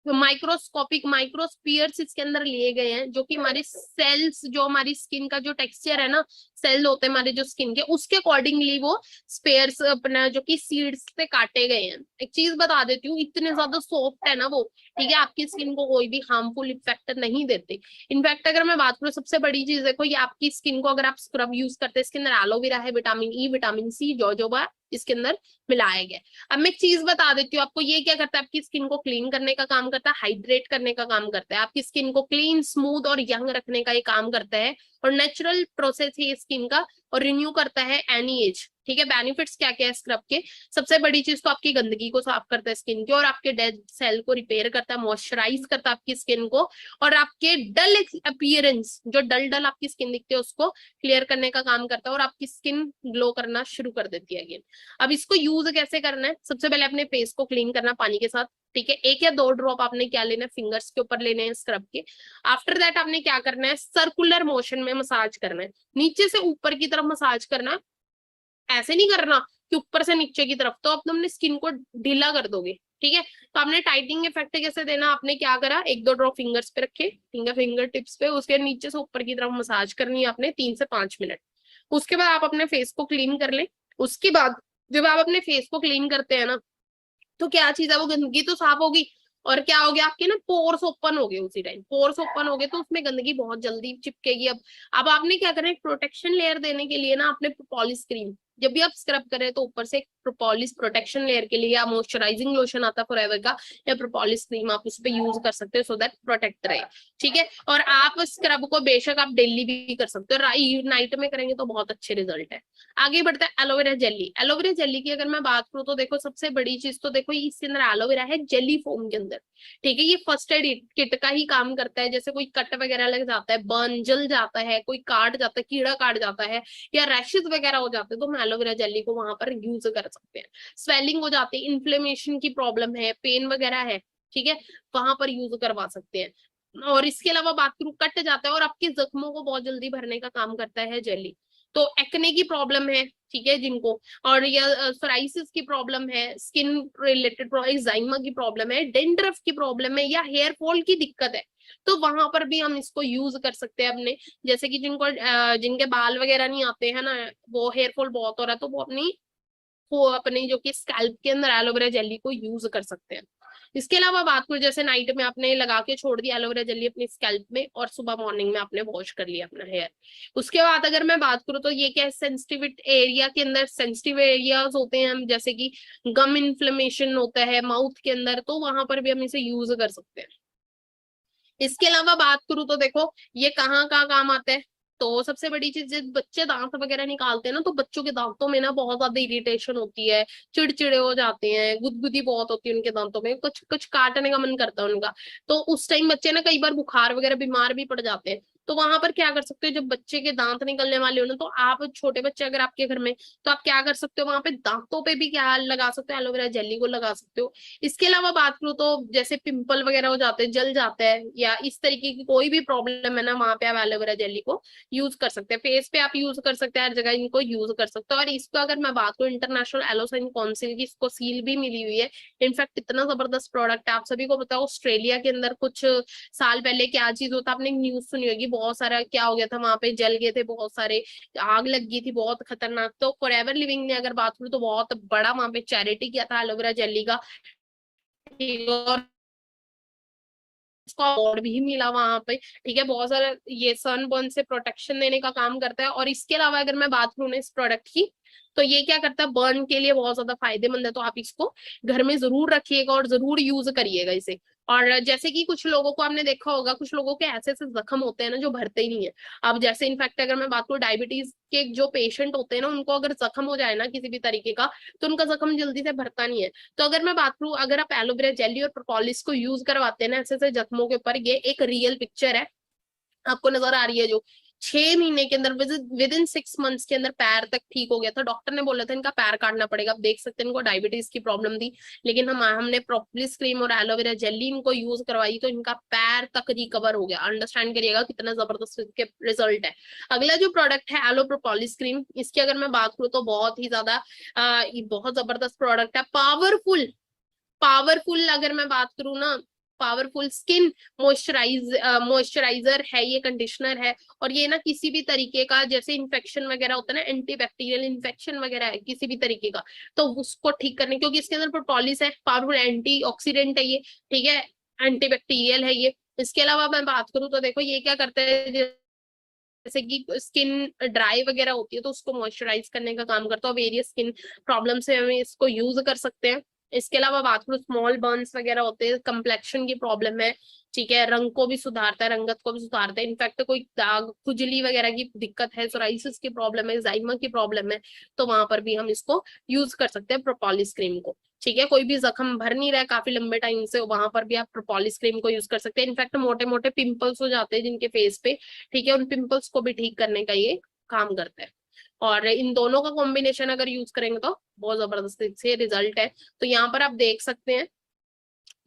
माइक्रोस्कोपिक माइक्रोस्पियर्स इसके अंदर लिए गए हैं, जो कि हमारे सेल्स, जो हमारी स्किन का जो टेक्सचर है ना, सेल होते हैं हमारे जो स्किन के, उसके अकॉर्डिंगली वो स्पेयर्स अपना जो कि सीड्स से काटे गए हैं। एक चीज बता देती हूँ, इतने ज्यादा सॉफ्ट है ना वो, ठीक है, आपकी स्किन को कोई भी हार्मफुल इफेक्ट नहीं देते। इनफैक्ट अगर मैं बात करूँ, सबसे बड़ी चीज देखो, ये आपकी स्किन को, अगर आप स्क्रब यूज करते हैं, इसके अंदर एलोवेरा है, vitamin E, vitamin C, jojoba इसके अंदर मिलाया गया। अब मैं एक चीज बता देती हूँ आपको, ये क्या करता है, आपकी स्किन को क्लीन करने का काम करता है, हाइड्रेट करने का काम करता है, आपकी स्किन को क्लीन, स्मूथ और यंग रखने का ये काम करता है। और नेचुरल प्रोसेस है स्किन का, और रिन्यू करता है एनी एज। ठीक है, बेनिफिट्स क्या क्या है स्क्रब के? सबसे बड़ी चीज तो आपकी गंदगी को साफ करता है स्किन की, और आपके डेड सेल को रिपेयर करता है, मॉइस्चराइज करता है आपकी स्किन को, और आपके डल अपीयरेंस, जो डल डल आपकी स्किन दिखती है उसको क्लियर करने का काम करता है, और आपकी स्किन ग्लो करना शुरू कर देती है अगेन। अब इसको यूज कैसे करना है? सबसे पहले अपने फेस को क्लीन करना पानी के साथ। ठीक है, 1 या 2 ड्रॉप आपने क्या लेना है, फिंगर्स के ऊपर लेने हैं स्क्रब के। आफ्टर दैट आपने क्या करना है, सर्कुलर मोशन में मसाज करना है, नीचे से ऊपर की तरफ मसाज करना है। ऐसे नहीं करना कि ऊपर से नीचे की तरफ, तो आप अपने स्किन को ढीला कर दोगे। ठीक है, तो आपने टाइटिंग इफेक्ट कैसे देना, आपने क्या करा, 1-2 ड्रॉप फिंगर्स पे रखे, फिंगर टिप्स पे, उसके नीचे से ऊपर की तरफ मसाज करनी है आपने 3 से 5 मिनट। उसके बाद आप अपने फेस को क्लीन कर ले। उसके बाद जब आप अपने फेस को क्लीन करते हैं ना, तो क्या चीज है, वो गंदगी तो साफ होगी, और क्या हो गया, आपके ना पोर्स ओपन हो गए, उसी टाइम पोर्स ओपन हो गए तो उसमें गंदगी बहुत जल्दी चिपकेगी। अब आपने क्या करना है, प्रोटेक्शन लेयर देने के लिए ना आपने प्रोपोलिस क्रीम, जब भी आप स्क्रब करें तो ऊपर से एक प्रोपोलिस प्रोटेक्शन लेयर के लिए, या मॉइस्चराइजिंग लोशन आता है फॉरएवर का, या प्रोपोलिस क्रीम आप उस पर यूज कर सकते हो, सो दैट प्रोटेक्ट रहे। ठीक है, और आप स्क्रब को बेशक आप डेली भी कर सकते हो, नाइट में करेंगे तो बहुत अच्छे रिजल्ट है। आगे बढ़ता है एलोवेरा जेली। एलोवेरा जेली की अगर मैं बात करूँ तो देखो, सबसे बड़ी चीज तो देखो इसके अंदर एलोवेरा है जेली फॉर्म के अंदर। ठीक है, ये फर्स्ट एड किट का ही काम करता है। जैसे कोई कट वगैरह लग जाता है, बर्न जल जाता है, कोई काट जाता है, कीड़ा काट जाता है, या रैशेज वगैरह हो जाते हैं, तो हम एलोवेरा जेली को वहां पर यूज कर सकते हैं। स्वेलिंग हो जाती है, इन्फ्लेमेशन की प्रॉब्लम है, पेन वगैरह है, ठीक है, वहां पर यूज करवा सकते हैं। और इसके अलावा बात करूं, कट जाता है और आपके जख्मों को बहुत जल्दी भरने का काम करता है जेली। तो एक्ने की प्रॉब्लम है, ठीक है, जिनको, और या सोराइसिस की प्रॉब्लम है, स्किन रिलेटेड एक्साइमा की प्रॉब्लम है, डेंड्रफ की प्रॉब्लम है, या हेयर फॉल की दिक्कत है, तो वहां पर भी हम इसको यूज कर सकते हैं अपने। जैसे कि जिनके बाल वगैरह नहीं आते हैं ना, वो हेयर फॉल बहुत हो रहा है, तो वो अपनी जो कि स्कैल्प के अंदर एलोवेरा जेली को यूज कर सकते हैं। इसके अलावा बात करूं, जैसे नाइट में आपने लगा के छोड़ दिया एलोवेरा जेली अपनी स्कैल्प में, और सुबह मॉर्निंग में आपने वॉश कर लिया अपना हेयर। उसके बाद अगर मैं बात करूं तो ये क्या है, सेंसिटिव एरिया के अंदर, सेंसिटिव एरियाज होते हैं हम, जैसे कि गम इन्फ्लेमेशन होता है माउथ के अंदर, तो वहां पर भी हम इसे यूज कर सकते हैं। इसके अलावा बात करूं तो देखो ये कहाँ कहाँ काम आता है। तो सबसे बड़ी चीज, जब बच्चे दांत वगैरह निकालते हैं ना, तो बच्चों के दांतों में ना बहुत ज्यादा इरिटेशन होती है, चिड़चिड़े हो जाते हैं, गुदगुदी बहुत होती है उनके दांतों में, कुछ कुछ काटने का मन करता है उनका। तो उस टाइम बच्चे ना कई बार बुखार वगैरह बीमार भी पड़ जाते हैं। तो वहां पर क्या कर सकते हो, जब बच्चे के दांत निकलने वाले हो ना, तो आप छोटे बच्चे अगर आपके घर में, तो आप क्या कर सकते हो, वहां पे दांतों पे भी क्या लगा सकते हो, एलोवेरा जेली को लगा सकते हो। इसके अलावा बात करूँ तो जैसे पिंपल वगैरह हो जाते हैं, जल जाता है, या इस तरीके की कोई भी प्रॉब्लम है ना, वहां पे आप एलोवेरा जेली को यूज कर सकते हैं। फेस पे आप यूज कर सकते हैं, हर जगह इनको यूज कर सकते हैं। और इसको अगर मैं बात करूँ, इंटरनेशनल एलोसाइन काउंसिल की इसको सील भी मिली हुई है। इनफैक्ट इतना जबरदस्त प्रोडक्ट है, आप सभी को पता है ऑस्ट्रेलिया के अंदर कुछ साल पहले क्या चीज होता, आपने न्यूज सुनी होगी, बहुत सारा क्या हो गया था वहां पे, जल गए थे बहुत सारे, आग लग गई थी बहुत खतरनाक। तो फॉरएवर लिविंग ने अगर बात करूँ तो बहुत बड़ा वहां पे चैरिटी किया था एलोवेरा जेली का, और उसको अवार्ड भी मिला वहां पे। ठीक है, बहुत सारा ये सनबर्न से प्रोटेक्शन देने का काम करता है। और इसके अलावा अगर मैं बात करूँ ना इस प्रोडक्ट की, तो ये क्या करता है, बर्न के लिए बहुत ज्यादा फायदेमंद है। तो आप इसको घर में जरूर रखिएगा और जरूर यूज करिएगा इसे। और जैसे कि कुछ लोगों को आपने देखा होगा, कुछ लोगों के ऐसे ऐसे जख्म होते हैं ना जो भरते ही नहीं है। अब जैसे इनफैक्ट अगर मैं बात करूँ, डायबिटीज के जो पेशेंट होते हैं ना, उनको अगर जख्म हो जाए ना किसी भी तरीके का, तो उनका जख्म जल्दी से भरता नहीं है। तो अगर मैं बात करूँ, अगर आप एलोवेरा जेली और प्रोपोलिस को यूज करवाते हैं ना ऐसे ऐसे जख्मों के ऊपर, ये एक रियल पिक्चर है, आपको नजर आ रही है, जो 6 महीने के अंदर, विद इन 6 मंथ्स के अंदर पैर तक ठीक हो गया था। डॉक्टर ने बोला था इनका पैर काटना पड़ेगा। आप देख सकते हैं इनको डायबिटीज की प्रॉब्लम थी, लेकिन हमने प्रोपोलिस क्रीम और एलोवेरा जेली इनको यूज करवाई, तो इनका पैर तक रिकवर हो गया। अंडरस्टैंड करिएगा कितना जबरदस्त इसके रिजल्ट है। अगला जो प्रोडक्ट है एलो प्रोपोलिस क्रीम, इसकी अगर मैं बात करूँ तो बहुत ही ज्यादा ये बहुत जबरदस्त प्रोडक्ट है, पावरफुल। पावरफुल अगर मैं बात करूँ ना, पावरफुल स्किन मॉइस्चराइजर है ये, कंडीशनर है। और ये ना किसी भी तरीके का जैसे इन्फेक्शन वगैरह होता है ना, एंटीबैक्टीरियल इन्फेक्शन वगैरह है किसी भी तरीके का, तो उसको ठीक करने, क्योंकि इसके अंदर प्रोपोलिस है, पावरफुल एंटीऑक्सीडेंट है ये, ठीक है, एंटीबैक्टीरियल है ये। इसके अलावा मैं बात करूँ तो देखो ये क्या करता है, जैसे कि स्किन ड्राई वगैरह होती है तो उसको मॉइस्चराइज करने का काम करता है। वेरियस स्किन प्रॉब्लम से हमें इसको यूज कर सकते हैं। इसके अलावा बात करूँ, स्मॉल बर्न्स वगैरह होते हैं, कम्प्लेक्शन की प्रॉब्लम है, ठीक है, रंग को भी सुधारता है, रंगत को भी सुधारता है। इनफैक्ट कोई दाग खुजली वगैरह की दिक्कत है, सोराइसिस की प्रॉब्लम है, जाइमा की प्रॉब्लम है, तो वहां पर भी हम इसको यूज कर सकते हैं प्रोपोलिस क्रीम को। ठीक है, कोई भी जख्म भर नहीं रहा है काफी लंबे टाइम से, वहां पर भी आप प्रोपोलिस क्रीम को यूज कर सकते हैं। इनफैक्ट मोटे मोटे पिंपल्स हो जाते हैं जिनके फेस पे, ठीक है, उन पिंपल्स को भी ठीक करने का ये काम करता है। और इन दोनों का कॉम्बिनेशन अगर यूज करेंगे तो बहुत जबरदस्त से रिजल्ट है। तो यहाँ पर आप देख सकते हैं,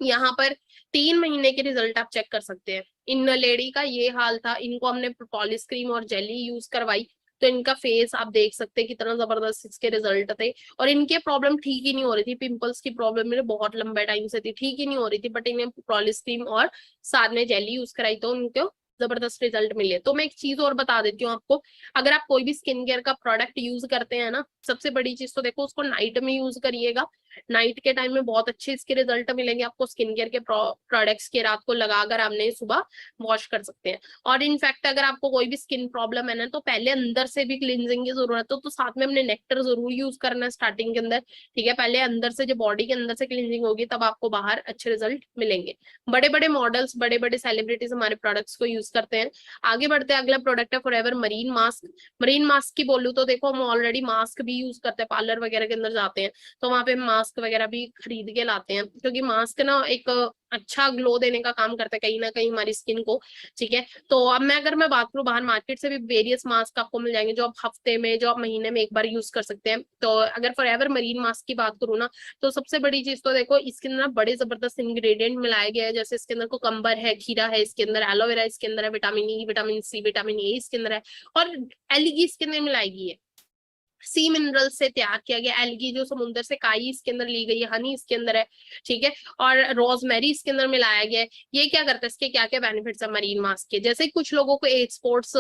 यहाँ पर 3 महीने के रिजल्ट आप चेक कर सकते हैं। इन लेडी का ये हाल था, इनको हमने प्रोपोलिस क्रीम और जेली यूज करवाई, तो इनका फेस आप देख सकते हैं कितना जबरदस्त इसके रिजल्ट थे। और इनके प्रॉब्लम ठीक ही नहीं हो रही थी, पिंपल्स की प्रॉब्लम मेरे बहुत लंबे टाइम से थी, ठीक ही नहीं हो रही थी, बट इन्हें प्रोपोलिस क्रीम और साथ में जेली यूज कराई तो उनको जबरदस्त रिजल्ट मिले। तो मैं एक चीज और बता देती हूँ आपको, अगर आप कोई भी स्किन केयर का प्रोडक्ट यूज करते हैं ना, सबसे बड़ी चीज तो देखो उसको नाइट में यूज करिएगा। नाइट के टाइम में बहुत अच्छे इसके रिजल्ट मिलेंगे आपको स्किन केयर के प्रोडक्ट्स के। रात को लगाकर आपने सुबह वॉश कर सकते हैं। और इनफैक्ट अगर आपको कोई भी स्किन प्रॉब्लम है ना, तो पहले अंदर से भी क्लींजिंग की जरूरत है, तो साथ में हमने नेक्टर जरूर यूज करना है स्टार्टिंग के अंदर, ठीक है। पहले अंदर से, जो बॉडी के अंदर से क्लींजिंग होगी, तब आपको बाहर अच्छे रिजल्ट मिलेंगे। बड़े बड़े मॉडल्स, बड़े बड़े सेलिब्रिटीज हमारे प्रोडक्ट्स को यूज करते हैं। आगे बढ़ते हैं, अगला प्रोडक्ट है forever marine mask. Marine mask की बोलूँ तो देखो, हम ऑलरेडी मास्क भी यूज करते हैं, पार्लर वगैरह के अंदर जाते हैं तो वहां पे मास्क वगैरह भी खरीद के लाते हैं, क्योंकि मास्क ना एक अच्छा ग्लो देने का काम करता है कहीं ना कहीं हमारी स्किन को, ठीक है। तो अब मैं बात करूँ, बाहर मार्केट से भी वेरियस मास्क आपको मिल जाएंगे, जो आप हफ्ते में, जो आप महीने में एक बार यूज कर सकते हैं। तो अगर फॉरएवर मरीन मास्क की बात करूँ ना, तो सबसे बड़ी चीज तो देखो, इसके अंदर बड़े जबरदस्त इंग्रेडिएंट मिलाए गए हैं। जैसे इसके अंदर कोकम्बर है, खीरा है, इसके अंदर एलोवेरा इसके अंदर है, vitamin E, vitamin C, vitamin A इसके अंदर है, और एलगी इसके अंदर मिलाई गई है। सी मिनरल से तैयार किया गया एल्गी, जो समुद्र से काई इसके अंदर ली गई है, हनी इसके अंदर है, ठीक है, और रोजमेरी इसके अंदर मिलाया गया है। ये क्या करता है, इसके क्या क्या बेनिफिट्स है मरीन मास्क के, जैसे कुछ लोगों को एज स्पॉट्स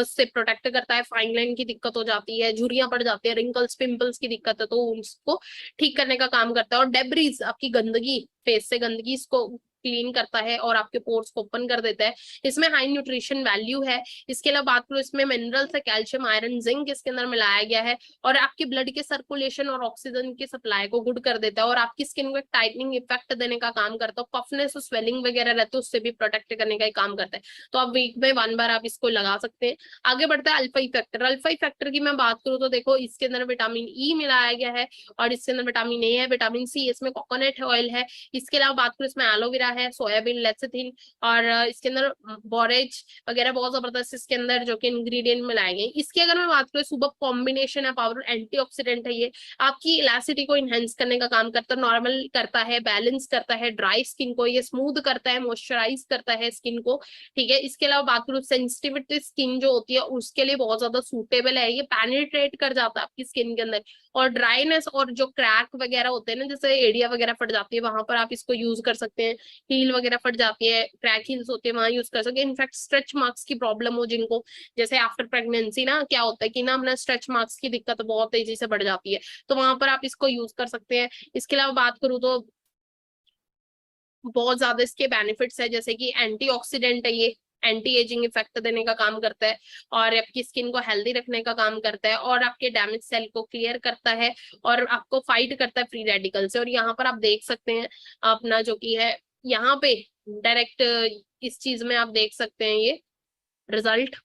से प्रोटेक्ट करता है, फाइन लाइन की दिक्कत हो जाती है, झुर्रियां पड़ जाती है, रिंकल्स पिंपल्स की दिक्कत है, तो उसको ठीक करने का काम करता है। और डेब्रीज, आपकी गंदगी, फेस से गंदगी, इसको क्लीन करता है और आपके पोर्स को ओपन कर देता है। इसमें हाई न्यूट्रिशन वैल्यू है। इसके अलावा बात करूँ, इसमें मिनरल्स है, कैल्शियम, आयरन, जिंक इसके अंदर मिलाया गया है, और आपके ब्लड के सर्कुलेशन और ऑक्सीजन की सप्लाई को गुड कर देता है, और आपकी स्किन को एक टाइटनिंग इफेक्ट देने का काम करता है, पफनेस और स्वेलिंग वगैरह रहते है उससे भी प्रोटेक्ट करने का काम करता है। तो आप वीक में 1 बार आप इसको लगा सकते हैं। आगे बढ़ता है अल्फा इफेक्टर। अल्फा इफेक्टर की मैं बात करूँ तो देखो, इसके अंदर विटामिन ई मिलाया गया है, और इसके अंदर विटामिन ए है, विटामिन सी, इसमें कोकोनट ऑयल है। इसके अलावा बात करूँ, इसमें एलोवेरा है, सोयाबीन, लेसिथिन, और इसके अंदर बोरेज वगैरह बहुत जबरदस्त इसके अंदर जो कि इंग्रेडिएंट मिलाए गए। इसकी अगर मैं बात करूँ, सुबह कॉम्बिनेशन है, पावर एंटीऑक्सीडेंट है, ये आपकी इलास्टिसिटी को इनहेंस करने का काम करता है, नॉर्मल करता है, बैलेंस करता है ड्राई स्किन को, ये स्मूथ करता है, मॉइस्चराइज करता है स्किन को, ठीक है। इसके अलावा बात करूँ, सेंसिटिविटी स्किन जो होती है उसके लिए बहुत ज्यादा सूटेबल है, ये पेनिट्रेट कर जाता है आपकी स्किन के अंदर। और ड्राइनेस और जो क्रैक वगैरह होते हैं ना, जैसे एड़िया वगैरह फट जाती है, वहां पर आप इसको यूज कर सकते हैं। हील वगैरह फट जाती है, क्रैक हील्स होते हैं, वहां यूज कर सकते हैं। इनफैक्ट स्ट्रेच मार्क्स की प्रॉब्लम हो जिनको, जैसे आफ्टर प्रेगनेंसी ना क्या होता है कि ना, अपना स्ट्रेच मार्क्स की दिक्कत बहुत तेजी से बढ़ जाती है, तो वहां पर आप इसको यूज कर सकते हैं। इसके अलावा बात करूँ तो बहुत ज्यादा इसके बेनिफिट्स है, जैसे कि एंटीऑक्सीडेंट है, ये एंटी एजिंग इफेक्ट देने का काम करता है, और आपकी स्किन को हेल्दी रखने का काम करता है, और आपके डैमेज सेल को क्लियर करता है, और आपको फाइट करता है फ्री रेडिकल से। और यहाँ पर आप देख सकते हैं अपना जो कि है, यहाँ पे डायरेक्ट इस चीज में आप देख सकते हैं ये रिजल्ट।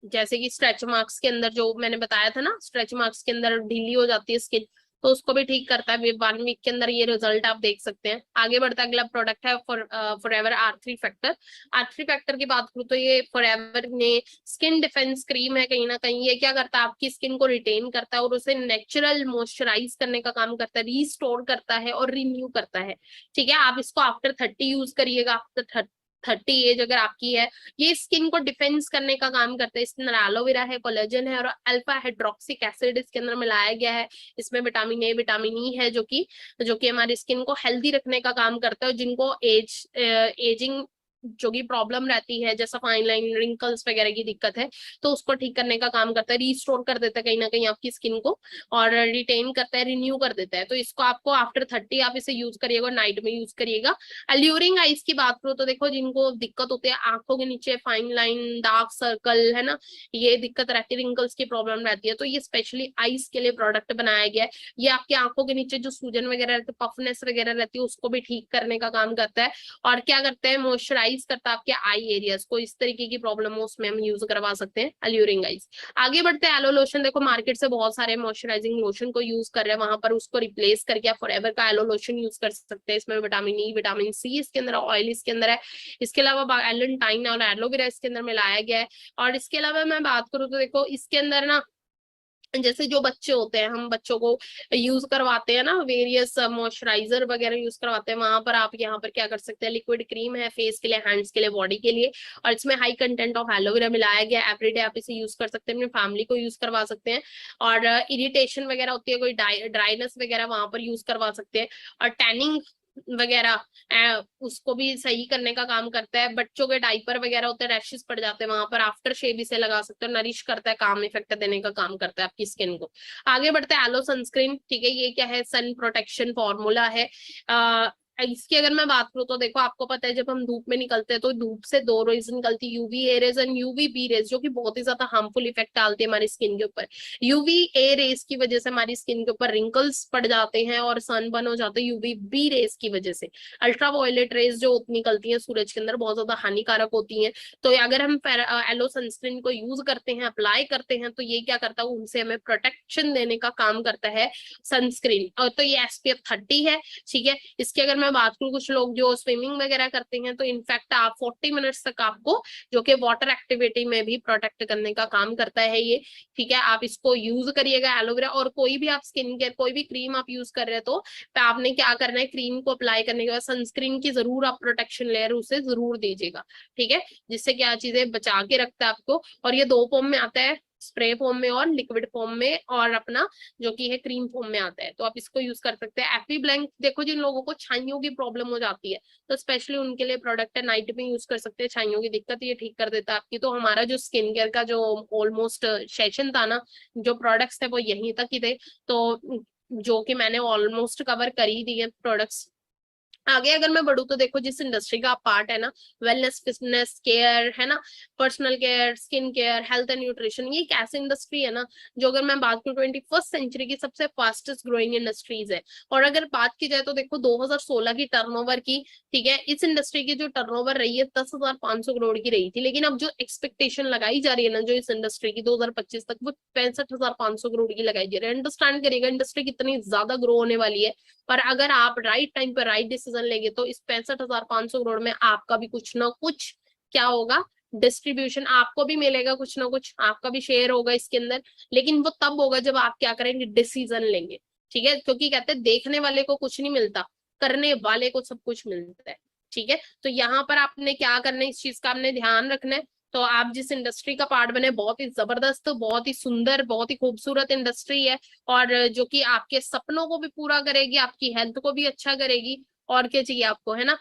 जैसे कि स्ट्रेच मार्क्स के अंदर जो मैंने बताया था ना, स्ट्रेच मार्क्स के अंदर ढीली हो जाती है स्किन, तो उसको भी ठीक करता है 1 वीक के अंदर, ये रिजल्ट आप देख सकते हैं। आगे बढ़ता है, अगला प्रोडक्ट है forever R3 factor. R3 factor की बात करूँ तो ये फॉरएवर ने स्किन डिफेंस क्रीम है, कहीं ना कहीं ये क्या करता है, आपकी स्किन को रिटेन करता है और उसे नेचुरल मॉइस्चराइज करने का काम करता है, रिस्टोर करता है और रिन्यू करता है, ठीक है। आप इसको आफ्टर 30 यूज करिएगा, आफ्टर 30 एज अगर आपकी है, ये स्किन को डिफेंस करने का काम करता है। इसके अंदर एलोवेरा है, कोलेजन है, और अल्फा हाइड्रोक्सिक एसिड इसके अंदर मिलाया गया है। इसमें विटामिन ए, विटामिन ई है, जो कि हमारी स्किन को हेल्दी रखने का काम करता है। जिनको एजिंग जो की प्रॉब्लम रहती है, जैसा फाइन लाइन, रिंकल्स वगैरह की दिक्कत है, तो उसको ठीक करने का काम करता है, रीस्टोर कर देता है कहीं ना कहीं आपकी स्किन को, और रिटेन करता है, रिन्यू कर देता है। तो इसको आपको आफ्टर 30 आप इसे यूज करिएगा, नाइट में यूज करिएगा। अल्यूरिंग आइज की बात करो तो देखो, जिनको दिक्कत होती है आंखों के नीचे फाइन लाइन, डार्क सर्कल, है ना, ये दिक्कत रहती है, रिंकल्स की प्रॉब्लम रहती है, तो ये स्पेशली आइज के लिए प्रोडक्ट बनाया गया है। ये आपकी आंखों के नीचे जो सूजन वगैरह रहती है, पफनेस वगैरह रहती है, उसको भी ठीक करने का काम करता है। और क्या करते हैं, मॉइस्चराइज करता है आपके आई एरियाज को, इस तरीके की प्रॉब्लम हो उसमें हम यूज करवा सकते हैं अल्यूरिंग आइज। आगे बढ़ते हैं, एलो लोशन। देखो मार्केट से बहुत सारे मॉइस्चराइजिंग लोशन को यूज कर रहे हैं, वहां पर उसको रिप्लेस करके आप फॉरएवर का एलो लोशन यूज कर सकते हैं। इसमें विटामिन ई, विटामिन सी इसके अंदर, ऑयल इसके अंदर है, इसके अलावा एलेंटाइन और एलोवेरा इसके अंदर मिलाया गया है। और इसके अलावा मैं बात करूँ तो देखो इसके अंदर ना, जैसे जो बच्चे होते हैं, हम बच्चों को यूज करवाते हैं ना, वेरियस मॉइस्चराइजर वगैरह यूज करवाते हैं, वहां पर आप यहाँ पर क्या कर सकते हैं, लिक्विड क्रीम है फेस के लिए, हैंड्स के लिए, बॉडी के लिए, और इसमें हाई कंटेंट ऑफ एलोवेरा मिलाया गया। एवरीडे आप इसे यूज कर सकते हैं, अपनी फैमिली को यूज करवा सकते हैं। और इरिटेशन वगैरह होती है, कोई ड्राइनेस वगैरह, वहां पर यूज करवा सकते हैं। और टैनिंग वगैरह उसको भी सही करने का काम करता है। बच्चों के डाइपर वगैरह होते हैं, रैशेस पड़ जाते हैं, वहां पर आफ्टर शेव इसे लगा सकते हो, नरिश करता है, काम इफेक्ट देने का काम करता है आपकी स्किन को। आगे बढ़ते हैं, एलो सनस्क्रीन। ठीक है, ये क्या है, सन प्रोटेक्शन फॉर्मूला है। इसकी अगर मैं बात करूँ तो देखो, आपको पता है जब हम धूप में निकलते हैं तो धूप से दो रेज निकलती है, UV A rays and UV B rays, जो कि बहुत ही ज्यादा हार्मफुल इफेक्ट डालती है हमारी स्किन के ऊपर। यूवी ए रेज की वजह से हमारी स्किन के ऊपर रिंकल्स पड़ जाते हैं और सनबर्न हो जाते हैं, यूवी बी रेज की वजह से। अल्ट्रा वायलेट रेज जो निकलती हैं सूरज के अंदर, बहुत ज्यादा हानिकारक होती हैं। तो अगर हम एलो सनस्क्रीन को यूज करते हैं, अप्लाई करते हैं, तो ये क्या करता है, उनसे हमें प्रोटेक्शन देने का काम करता है सनस्क्रीन। और तो ये SPF 30 है। ठीक है, इसकी अगर मैं बात करूँ, कुछ लोग जो स्विमिंग वगैरह करते हैं, तो इनफैक्ट आप 40 मिनट्स तक आपको, जो कि वाटर एक्टिविटी में भी प्रोटेक्ट करने का काम करता है ये। ठीक है, आप इसको यूज करिएगा एलोवेरा। और कोई भी आप स्किन केयर, कोई भी क्रीम आप यूज कर रहे हैं, तो आपने क्या करना है, क्रीम को अप्लाई करने के बाद सनस्क्रीन की जरूर आप प्रोटेक्शन लेयर उसे जरूर दीजिएगा। ठीक है, जिससे क्या चीजें बचा के रखता है आपको। और ये दो फॉर्म में आता है, स्प्रे फॉर्म में और लिक्विड फॉर्म में, और अपना जो कि है क्रीम फॉर्म में आता है, तो आप इसको यूज कर सकते हैं। एफी ब्लैंक, देखो जिन लोगों को छाइयों की प्रॉब्लम हो जाती है, तो स्पेशली उनके लिए प्रोडक्ट है, नाइट में यूज कर सकते हैं, छाइयों की दिक्कत ये ठीक कर देता है आपकी। तो हमारा जो स्किन केयर का जो ऑलमोस्ट सेशन था ना, जो प्रोडक्ट्स थे वो यहीं तक ही थे, तो जो कि मैंने ऑलमोस्ट कवर कर ही दिए प्रोडक्ट्स। आगे अगर मैं बढ़ू तो देखो, जिस इंडस्ट्री का पार्ट है ना, वेलनेस, फिटनेस, केयर, है ना, personal care, skin care, health and nutrition, ये एक ऐसी इंडस्ट्री है ना, जो अगर मैं बात करूँ 21st सेंचुरी की सबसे फास्टेस्ट ग्रोइंग इंडस्ट्रीज है। और अगर बात की जाए तो देखो 2016 की टर्नओवर की, ठीक है, इस इंडस्ट्री की जो टर्नओवर रही है 10,500 करोड़ की रही थी, लेकिन अब जो एक्सपेक्टेशन लगाई जा रही है ना, जो इस इंडस्ट्री की 2025 तक, वो 65,500 करोड़ की लगाई जा रही है। अंडरस्टैंड करिएगा इंडस्ट्री कितनी ज्यादा ग्रो होने वाली है। पर अगर आप राइट टाइम पर राइट डिसीजन लेंगे, तो इस 65,500 करोड़ में आपका भी कुछ ना कुछ क्या होगा, डिस्ट्रीब्यूशन आपको भी मिलेगा, कुछ ना कुछ आपका भी शेयर होगा इसके अंदर। लेकिन वो तब होगा जब आप क्या करेंगे, डिसीजन लेंगे। ठीक है, क्योंकि कहते हैं देखने वाले को कुछ नहीं मिलता, करने वाले को सब कुछ मिलता है। ठीक है, तो यहाँ पर आपने क्या करना है, इस चीज का आपने ध्यान रखना है। तो आप जिस इंडस्ट्री का पार्ट बने, बहुत ही जबरदस्त, बहुत ही सुंदर, बहुत ही खूबसूरत इंडस्ट्री है, और जो कि आपके सपनों को भी पूरा करेगी, आपकी हेल्थ को भी अच्छा करेगी, और क्या चाहिए आपको, है ना।